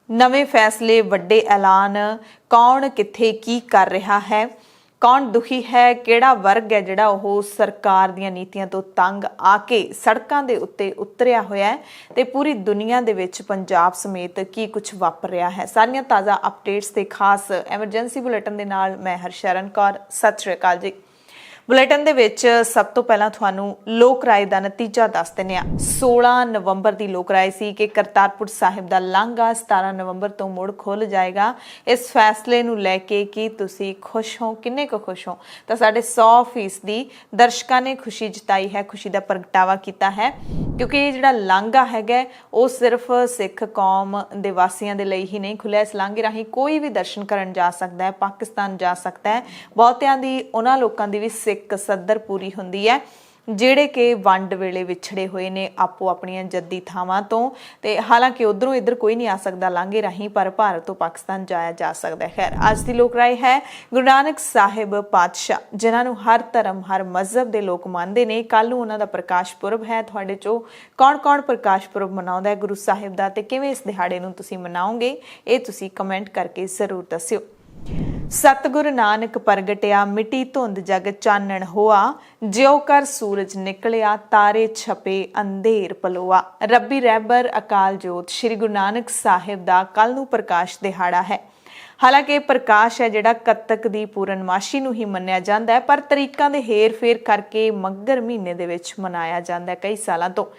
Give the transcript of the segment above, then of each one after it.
नवे फैसले, वड्डे ऐलान, कौन कित्थे की कर रहा है, कौन दुखी है, किहड़ा वर्ग है जिहड़ा ओह सरकार दीआं नीतियां तो तंग आके सड़कां दे उत्ते उतरिया होया है ते पूरी दुनिया दे विच पंजाब समेत की कुछ वापर रहा है। सारियां ताज़ा अपडेट्स ते खास एमरजेंसी बुलेटिन दे नाल मैं हरशरण कौर। सत श्री अकाल जी। बुलेटिन दे विच सब तो पहला तुहानू लोक राय दा नतीजा दस दिंदे आ। 16 नवंबर की लोक राय सी कि करतारपुर साहिब दा लांघा 17 नवंबर तो मुड़ खुल जाएगा। इस फैसले नू लैके कि तुसी खुश हो, किन्ने को खुश हो? तो साढ़े 100% दर्शकों ने खुशी जताई है, खुशी का प्रगटावा किया है, क्योंकि ये जिहड़ा लांघा हैगा वो सिर्फ सिख कौम दे वासियों दे लई ही नहीं खुलिया। इस लांघे राही कोई भी दर्शन करन जा सकता है, पाकिस्तान जा सकता है। बहुतियां दी उन्हां लोकां दी भी सिख सदर पूरी हुंदी है ਜਿਹੜੇ कि वंड वेले विछड़े हुए ने आपो अपनियां जद्दी थावां तो। ते हालांकि उधरों इधर कोई नहीं आ सकता लांघे राही, पर भारत तो पाकिस्तान जाया जा सकता है। खैर, अज की लोक राय है गुरु नानक साहिब पातशाह, जिन्होंने हर धर्म हर मजहब के लोग मानते हैं। कल नूं उन्हां दा प्रकाश पुरब है। तुहाडे चों कौन कौन प्रकाश पुरब मनाउंदा है गुरु साहिब दा ते किवें इस दिहाड़े नूं तुसीं मनाओगे, ये तुसीं कमेंट करके जरूर दस्सिओ। सतगुरु नानक प्रगटिया, मिट्टी धुंध जग चानण होआ, ज्यो कर सूरज निकलिया, तारे छपे अंधेर पलोआ। रब्बी रहबर अकाल जोत श्री गुरु नानक साहिब दा कल नूं प्रकाश दिहाड़ा है। हालांकि प्रकाश है जिहड़ा कत्तक दी पूरनमाशी नूं ही मन्निया जांदा है, पर तरीकां दे हेर फेर करके मग्घर महीने दे विच मनाया जांदा है कई सालां तो।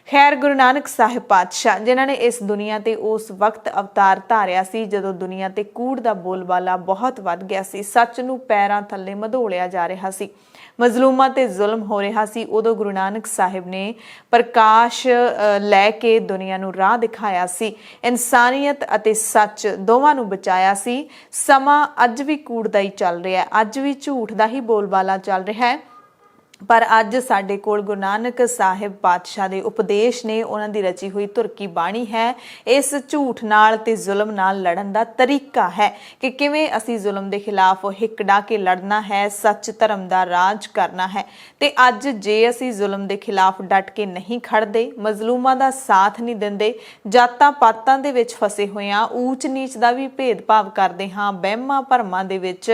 खैर, गुरु नानक साहिब पातशाह जिन्हां ने इस दुनिया ते उस वक्त अवतार धारिया सी जदों दुनिया ते कूड़ दा बोलबाला बहुत वध गया सी, सच नूं पैरां थल्ले मधोलिया जा रहा सी, मजलूमां ते जुल्म हो रहा सी। उदों गुरु नानक साहिब ने प्रकाश लैके दुनिया नूं राह दिखाया सी, इंसानियत अते सच दोवां नूं बचाया सी। समां अज भी कूड़ दा ही चल रहा है, अज भी झूठ दा ही बोलबाला चल रहा है, पर अज साडे कोल गुरु नानक साहिब पातशाह दे उपदेश ने, उन्हां दी रची हुई तुरकी बाणी है। इस झूठ नाल ते जुल्म नाल लड़न दा तरीका है कि किवें असीं जुल्म दे खिलाफ हिक डा के लड़ना है, सच धर्म दा राज करना है। ते अज जे असीं जुल्म दे खिलाफ डट के नहीं खड़दे, मजलूमां दा साथ नहीं दिंदे, जातां पातां दे विच फसे होए हां, ऊच नीच दा भी भेदभाव करदे हां, वहमां भरमां दे विच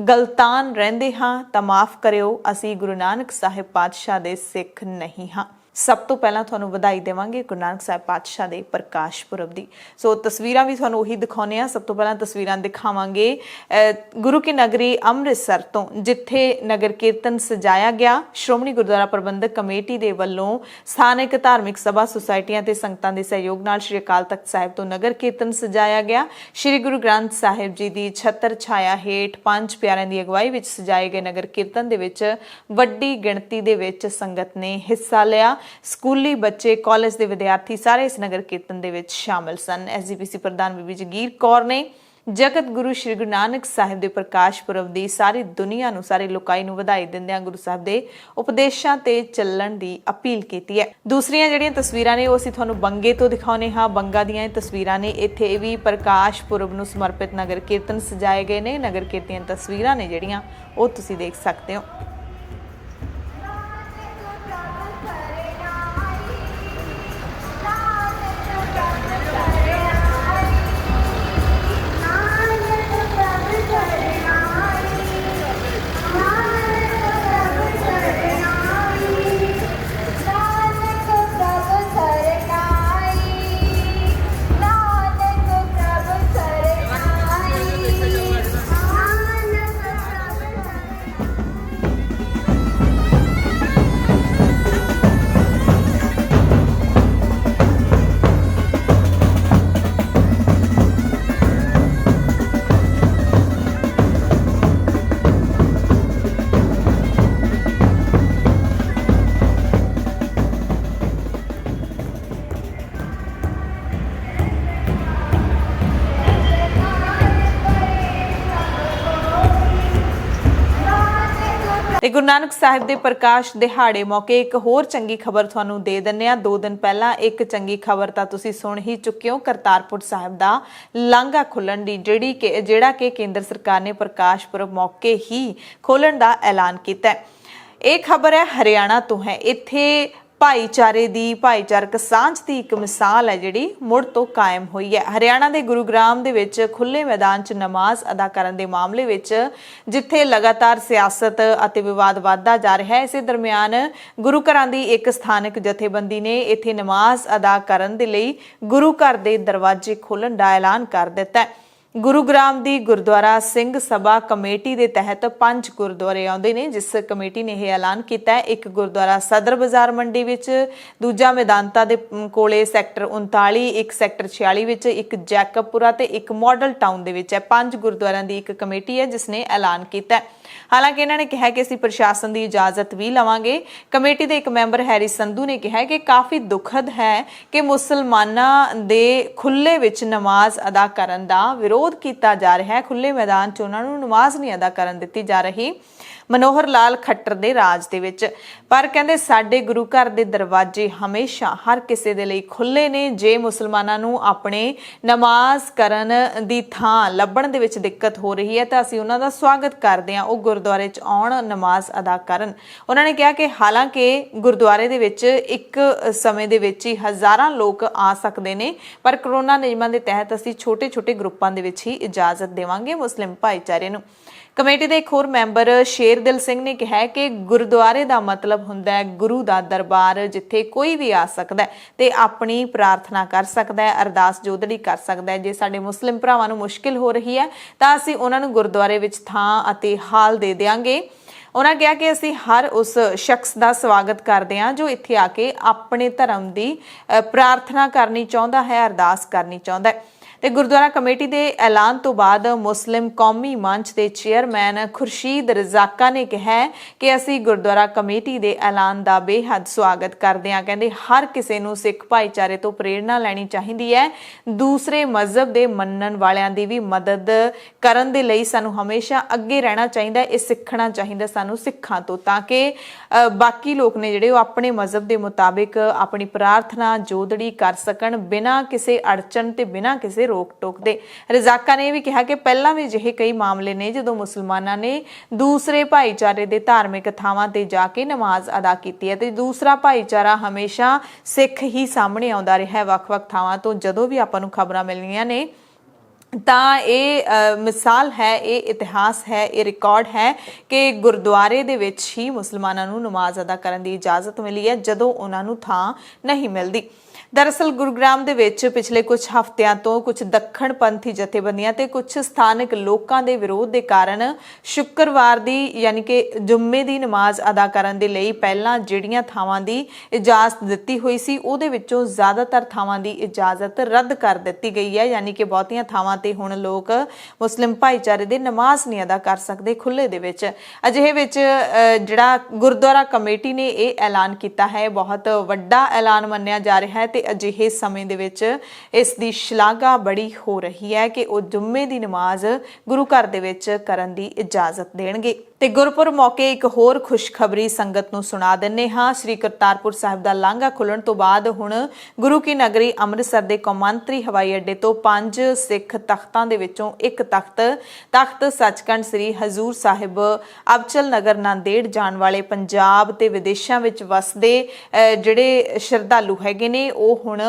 गलतान रहिंदे हां, तां माफ करिओ, असीं गुरु नानक साहिब पातशाह दे सिख नहीं हाँ। सब तो पहला तुहानू वधाई देवांगे गुरु नानक साहिब पातशाह दे प्रकाश पुरब दी। सो तस्वीरां भी तुहानू उही दिखाउने आ। सब तो पहला तस्वीरां दिखावांगे गुरु की नगरी अमृतसर तो, जिथे नगर कीर्तन सजाया गया। श्रोमणी गुरुद्वारा प्रबंधक कमेटी दे वल्लों स्थानिक धार्मिक सभा सोसाइटियां ते संगतां दे सहयोग नाल श्री अकाल तख्त साहिब तो नगर कीर्तन सजाया गया। श्री गुरु ग्रंथ साहिब जी दी छत्र छाया हेठ पंज प्यारिਆਂ दी अगवाई विच सजाए गए नगर कीर्तन दे विच वड्डी गिणती दे विच संगत ने हिस्सा लिया। स्कूली बच्चे, कॉलेज के विद्यार्थी सारे इस नगर कीर्तन दे विच शामिल सन। SGPC प्रधान बीबी जगीर कौर ने जगत गुरु श्री गुरु नानक साहिब दे प्रकाश पुरब दी सारी दुनिया नूं, सारे लोकाई नूं वधाई दिंदिआं गुरु साहिब दे उपदेशां ते चलण दी अपील कीती है। दूसरियां जिहड़ियां तस्वीरां ने वो असीं तुहानूं बंगे तो दिखाउने हां। बंगा दीआं तस्वीरां ने, इत्थे भी प्रकाश पुरब नूं समर्पित नगर कीर्तन सजाए गए ने। नगर कीर्तन दीआं तस्वीरां ने जिहड़ियां वो तुसीं देख सकते हो। ਤੇ ਗੁਰੂ ਨਾਨਕ ਸਾਹਿਬ ਦੇ ਪ੍ਰਕਾਸ਼ ਦਿਹਾੜੇ ਮੌਕੇ ਇੱਕ ਹੋਰ ਚੰਗੀ ਖਬਰ ਤੁਹਾਨੂੰ ਦੇ ਦਿੰਨੇ ਆ। 2 ਦਿਨ ਪਹਿਲਾਂ ਇੱਕ ਚੰਗੀ ਖਬਰ ਤਾਂ ਤੁਸੀਂ ਸੁਣ ਹੀ ਚੁੱਕੇ ਹੋ, ਕਰਤਾਰਪੁਰ ਸਾਹਿਬ ਦਾ ਲਾਂਘਾ ਖੁੱਲਣ ਦੀ, ਜਿਹੜਾ ਕਿ ਕੇਂਦਰ ਸਰਕਾਰ ਨੇ ਪ੍ਰਕਾਸ਼ ਪੁਰਬ ਮੌਕੇ ਹੀ ਖੋਲਣ ਦਾ ਐਲਾਨ ਕੀਤਾ ਹੈ। ਇਹ ਖਬਰ ਹੈ ਹਰਿਆਣਾ ਤੋਂ ਹੈ। ਇੱਥੇ ਭਾਈਚਾਰੇ ਦੀ ਭਾਈਚਾਰਕ ਸਾਂਝ ਦੀ ਇੱਕ ਮਿਸਾਲ ਹੈ ਜਿਹੜੀ ਮੁੜ ਤੋਂ ਕਾਇਮ ਹੋਈ ਹੈ। ਹਰਿਆਣਾ ਦੇ ਗੁਰੂਗ੍ਰਾਮ ਦੇ ਵਿੱਚ ਖੁੱਲੇ ਮੈਦਾਨ 'ਚ ਨਮਾਜ਼ ਅਦਾ ਕਰਨ ਦੇ ਮਾਮਲੇ ਵਿੱਚ ਜਿੱਥੇ ਲਗਾਤਾਰ ਸਿਆਸਤ ਅਤੇ ਵਿਵਾਦ ਵਧਦਾ ਜਾ ਰਿਹਾ ਹੈ, ਇਸੇ ਦਰਮਿਆਨ ਗੁਰੂ ਘਰਾਂ ਦੀ ਇੱਕ ਸਥਾਨਕ ਜਥੇਬੰਦੀ ਨੇ ਇੱਥੇ ਨਮਾਜ਼ ਅਦਾ ਕਰਨ ਦੇ ਲਈ ਗੁਰੂ ਘਰ ਦੇ ਦਰਵਾਜ਼ੇ ਖੋਲ੍ਹਣ ਦਾ ਐਲਾਨ ਕਰ ਦਿੱਤਾ ਹੈ। ਗੁਰੂਗ੍ਰਾਮ ਦੀ ਗੁਰਦੁਆਰਾ ਸਿੰਘ ਸਭਾ ਕਮੇਟੀ ਦੇ ਤਹਿਤ 5 ਗੁਰਦੁਆਰੇ ਆਉਂਦੇ ਨੇ, ਜਿਸ ਕਮੇਟੀ ਨੇ ਇਹ ਐਲਾਨ ਕੀਤਾ ਹੈ। ਇੱਕ ਗੁਰਦੁਆਰਾ ਸਦਰ ਬਾਜ਼ਾਰ ਮੰਡੀ ਵਿੱਚ, ਦੂਜਾ ਮੈਦਾਨਤਾ ਦੇ ਕੋਲੇ ਸੈਕਟਰ 39, ਇੱਕ ਸੈਕਟਰ 46 ਵਿੱਚ, ਇੱਕ ਜੈਕਬਪੁਰਾ ਤੇ ਇੱਕ ਮਾਡਲ ਟਾਊਨ ਦੇ ਵਿੱਚ ਹੈ। 5 ਗੁਰਦੁਆਰਿਆਂ ਦੀ ਇੱਕ ਕਮੇਟੀ ਹੈ ਜਿਸ ਨੇ ਐਲਾਨ ਕੀਤਾ ਹੈ। ਹਾਲਾਂਕਿ ਇਹਨਾਂ ਨੇ ਕਿਹਾ ਕਿ ਅਸੀਂ ਪ੍ਰਸ਼ਾਸਨ ਦੀ ਇਜਾਜ਼ਤ ਵੀ ਲਵਾਂਗੇ। ਕਮੇਟੀ ਦੇ ਇੱਕ ਮੈਂਬਰ ਹੈਰੀ ਸੰਧੂ ਨੇ ਕਿਹਾ ਕਿ ਕਾਫੀ ਦੁਖਦ ਹੈ ਕਿ ਮੁਸਲਮਾਨਾਂ ਦੇ ਖੁੱਲੇ ਵਿੱਚ ਨਮਾਜ਼ ਅਦਾ ਕਰਨ ਦਾ ਵਿਰੋਧ ਕੀਤਾ ਜਾ ਰਿਹਾ ਹੈ। ਖੁੱਲੇ ਮੈਦਾਨ 'ਚ ਉਹਨਾਂ ਨੂੰ ਨਮਾਜ਼ ਨਹੀਂ ਅਦਾ ਕਰਨ ਦਿੱਤੀ ਜਾ ਰਹੀ ਮਨੋਹਰ ਲਾਲ ਖੱਟਰ ਦੇ ਰਾਜ ਦੇ ਵਿੱਚ। ਪਰ ਕਹਿੰਦੇ ਸਾਡੇ ਗੁਰੂ ਘਰ ਦੇ ਦਰਵਾਜ਼ੇ ਹਮੇਸ਼ਾ ਹਰ ਕਿਸੇ ਦੇ ਲਈ ਖੁੱਲੇ ਨੇ। ਜੇ ਮੁਸਲਮਾਨਾਂ ਨੂੰ ਆਪਣੇ ਨਮਾਜ਼ ਕਰਨ ਦੀ ਥਾਂ ਲੱਭਣ ਦੇ ਵਿੱਚ ਦਿੱਕਤ ਹੋ ਰਹੀ ਹੈ ਤਾਂ ਅਸੀਂ ਉਹਨਾਂ ਦਾ ਸਵਾਗਤ ਕਰਦੇ ਹਾਂ, ਉਹ ਗੁਰਦੁਆਰੇ 'ਚ ਆਉਣ, ਨਮਾਜ਼ ਅਦਾ ਕਰਨ। ਉਹਨਾਂ ਨੇ ਕਿਹਾ ਕਿ ਹਾਲਾਂਕਿ ਗੁਰਦੁਆਰੇ ਦੇ ਵਿੱਚ ਇੱਕ ਸਮੇਂ ਦੇ ਵਿੱਚ ਹੀ ਹਜ਼ਾਰਾਂ ਲੋਕ ਆ ਸਕਦੇ ਨੇ, ਪਰ ਕਰੋਨਾ ਨਿਯਮਾਂ ਦੇ ਤਹਿਤ ਅਸੀਂ ਛੋਟੇ-ਛੋਟੇ ਗਰੁੱਪਾਂ ਦੇ ਵਿੱਚ ਹੀ ਇਜਾਜ਼ਤ ਦੇਵਾਂਗੇ ਮੁਸਲਿਮ ਭਾਈਚਾਰੇ ਨੂੰ। ਕਮੇਟੀ ਦੇ ਇੱਕ ਹੋਰ ਮੈਂਬਰ ਸ਼ੇਰਦਿਲ ਸਿੰਘ ਨੇ ਕਿਹਾ ਕਿ ਗੁਰਦੁਆਰੇ ਦਾ ਮਤਲਬ ਹੁੰਦਾ ਹੈ ਗੁਰੂ ਦਾ ਦਰਬਾਰ, ਜਿੱਥੇ ਕੋਈ ਵੀ ਆ ਸਕਦਾ ਹੈ ਤੇ ਆਪਣੀ ਪ੍ਰਾਰਥਨਾ ਕਰ ਸਕਦਾ ਹੈ, ਅਰਦਾਸ ਜੋਦੜੀ ਕਰ ਸਕਦਾ ਹੈ। ਜੇ ਸਾਡੇ ਮੁਸਲਿਮ ਭਰਾਵਾਂ ਨੂੰ ਮੁਸ਼ਕਿਲ ਹੋ ਰਹੀ ਹੈ ਤਾਂ ਅਸੀਂ ਉਹਨਾਂ ਨੂੰ ਗੁਰਦੁਆਰੇ ਵਿੱਚ ਥਾਂ ਅਤੇ ਹਾਲ ਦੇ ਦਿਆਂਗੇ। ਉਹਨਾਂ ਕਿਹਾ ਕਿ ਅਸੀਂ ਹਰ ਉਸ ਸ਼ਖਸ ਦਾ ਸਵਾਗਤ ਕਰਦੇ ਹਾਂ ਜੋ ਇੱਥੇ ਆ ਕੇ ਆਪਣੇ ਧਰਮ ਦੀ ਪ੍ਰਾਰਥਨਾ ਕਰਨੀ ਚਾਹੁੰਦਾ ਹੈ, ਅਰਦਾਸ ਕਰਨੀ ਚਾਹੁੰਦਾ ਹੈ। ਤੇ ਗੁਰਦੁਆਰਾ ਕਮੇਟੀ ਦੇ ਐਲਾਨ ਤੋਂ ਬਾਅਦ ਮੁਸਲਿਮ ਕੌਮੀ ਮੰਚ ਦੇ ਚੇਅਰਮੈਨ ਖੁਰਸ਼ੀਦ ਰਜ਼ਾਕਾ ਨੇ ਕਿਹਾ ਕਿ ਅਸੀਂ ਗੁਰਦੁਆਰਾ ਕਮੇਟੀ ਦੇ ਐਲਾਨ ਦਾ ਬੇਹੱਦ ਸਵਾਗਤ ਕਰਦੇ ਹਾਂ। ਕਹਿੰਦੇ ਹਰ ਕਿਸੇ ਨੂੰ ਸਿੱਖ ਭਾਈਚਾਰੇ ਤੋਂ ਪ੍ਰੇਰਣਾ ਲੈਣੀ ਚਾਹੀਦੀ ਹੈ। ਦੂਸਰੇ ਮਜ਼ਹਬ ਦੇ ਮੰਨਣ ਵਾਲਿਆਂ ਦੀ ਵੀ ਮਦਦ ਕਰਨ ਦੇ ਲਈ ਸਾਨੂੰ ਹਮੇਸ਼ਾ ਅੱਗੇ ਰਹਿਣਾ ਚਾਹੀਦਾ ਹੈ। ਇਹ ਸਿੱਖਣਾ ਚਾਹੀਦਾ ਸਾਨੂੰ ਸਿੱਖਾਂ ਤੋਂ, ਤਾਂ ਕਿ ਬਾਕੀ ਲੋਕ ਨੇ ਜਿਹੜੇ ਉਹ ਆਪਣੇ ਮਜ਼ਹਬ ਦੇ ਮੁਤਾਬਿਕ ਆਪਣੀ ਪ੍ਰਾਰਥਨਾ ਜੋਦੜੀ ਕਰ ਸਕਣ ਬਿਨਾਂ ਕਿਸੇ ਅੜਚਨ ਤੇ ਬਿਨਾਂ ਕਿਸੇ ਰੋਕ ਟੋਕ ਦੇ। ਰਜ਼ਾਕਾ ਨੇ ਵੀ ਕਿਹਾ ਕਿ ਪਹਿਲਾਂ ਵੀ ਅਜਿਹੇ ਕਈ ਮਾਮਲੇ ਨੇ ਜਦੋਂ ਮੁਸਲਮਾਨਾਂ ਨੇ ਦੂਸਰੇ ਭਾਈਚਾਰੇ ਦੇ ਧਾਰਮਿਕ ਥਾਵਾਂ ਤੇ ਜਾ ਕੇ ਨਮਾਜ਼ ਅਦਾ ਕੀਤੀ ਹੈ ਤੇ ਦੂਸਰਾ ਭਾਈਚਾਰਾ ਹਮੇਸ਼ਾ ਸਿੱਖ ਹੀ ਸਾਹਮਣੇ ਆਉਂਦਾ ਰਿਹਾ ਹੈ। ਵੱਖ-ਵੱਖ ਥਾਵਾਂ ਤੋਂ ਜਦੋਂ ਵੀ ਆਪਾਂ ਨੂੰ ਖਬਰਾਂ ਮਿਲੀਆਂ ਨੇ ਤਾਂ ਇਹ ਮਿਸਾਲ ਹੈ, ਇਹ ਇਤਿਹਾਸ ਹੈ, ਇਹ ਰਿਕਾਰਡ ਹੈ ਕਿ ਗੁਰਦੁਆਰੇ ਦੇ ਵਿੱਚ ਹੀ ਮੁਸਲਮਾਨਾਂ ਨੂੰ ਨਮਾਜ਼ ਅਦਾ ਕਰਨ ਦੀ ਇਜਾਜ਼ਤ ਮਿਲੀ ਹੈ ਜਦੋਂ ਉਹਨਾਂ ਨੂੰ ਥਾਂ ਨਹੀਂ ਮਿਲਦੀ। ਦਰਅਸਲ ਗੁਰੂਗ੍ਰਾਮ ਦੇ ਵਿੱਚ ਪਿਛਲੇ ਕੁਝ ਹਫ਼ਤਿਆਂ ਤੋਂ ਕੁਝ ਦੱਖਣ ਪੰਥੀ ਜਥੇਬੰਦੀਆਂ ਤੇ ਕੁਝ ਸਥਾਨਕ ਲੋਕਾਂ ਦੇ ਵਿਰੋਧ ਦੇ ਕਾਰਨ ਸ਼ੁੱਕਰਵਾਰ ਦੀ ਯਾਨੀ ਕਿ ਜੁੰਮੇ ਦੀ ਨਮਾਜ਼ ਅਦਾ ਕਰਨ ਦੇ ਲਈ ਪਹਿਲਾਂ ਜਿਹੜੀਆਂ ਥਾਵਾਂ ਦੀ ਇਜਾਜ਼ਤ ਦਿੱਤੀ ਹੋਈ ਸੀ ਉਹਦੇ ਵਿੱਚੋਂ ਜ਼ਿਆਦਾਤਰ ਥਾਵਾਂ ਦੀ ਇਜਾਜ਼ਤ ਰੱਦ ਕਰ ਦਿੱਤੀ ਗਈ ਹੈ। ਯਾਨੀ ਕਿ ਬਹੁਤੀਆਂ ਥਾਵਾਂ ਤੇ ਹੁਣ ਲੋਕ ਮੁਸਲਿਮ ਭਾਈਚਾਰੇ ਦੇ ਨਮਾਜ਼ ਨਹੀਂ ਅਦਾ ਕਰ ਸਕਦੇ ਖੁੱਲੇ ਦੇ ਵਿੱਚ। ਅਜਿਹੇ ਵਿੱਚ ਜਿਹੜਾ ਗੁਰਦੁਆਰਾ ਕਮੇਟੀ ਨੇ ਇਹ ਐਲਾਨ ਕੀਤਾ ਹੈ, ਬਹੁਤ ਵੱਡਾ ਐਲਾਨ ਮੰਨਿਆ ਜਾ ਰਿਹਾ ਹੈ ਤੇ ਅਜਿਹੇ ਸਮੇਂ ਦੇ ਵਿੱਚ ਇਸ ਦੀ ਸ਼ਲਾਘਾ ਬੜੀ ਹੋ ਰਹੀ ਹੈ ਕਿ ਉਹ ਜੁੰਮੇ ਦੀ ਨਮਾਜ਼ ਗੁਰੂ ਘਰ ਦੇ ਵਿੱਚ ਕਰਨ ਦੀ ਇਜਾਜ਼ਤ ਦੇਣਗੇ। ਤੇ ਗੁਰਪੁਰਬ ਮੌਕੇ ਇੱਕ ਹੋਰ ਖੁਸ਼ਖਬਰੀ ਸੰਗਤ ਨੂੰ ਸੁਣਾ ਦਿੰਨੇ ਹਾਂ। ਸ੍ਰੀ ਕਰਤਾਰਪੁਰ ਸਾਹਿਬ ਦਾ ਲਾਂਘਾ ਖੁੱਲਣ ਤੋਂ ਬਾਅਦ ਹੁਣ ਗੁਰੂ ਕੀ ਨਗਰੀ ਅੰਮ੍ਰਿਤਸਰ ਦੇ ਕੌਮਾਂਤਰੀ ਹਵਾਈ ਅੱਡੇ ਤੋਂ 5 ਸਿੱਖ ਤਖਤਾਂ ਦੇ ਵਿੱਚੋਂ ਇੱਕ ਤਖਤ ਸੱਚਖੰਡ ਸ੍ਰੀ ਹਜ਼ੂਰ ਸਾਹਿਬ ਅਬਚਲ ਨਗਰ ਨਾਂਦੇੜ ਜਾਣ ਵਾਲੇ ਪੰਜਾਬ ਤੇ ਵਿਦੇਸ਼ਾਂ ਵਿੱਚ ਵਸਦੇ ਜਿਹੜੇ ਸ਼ਰਧਾਲੂ ਹੈਗੇ ਨੇ ਉਹ ਹੁਣ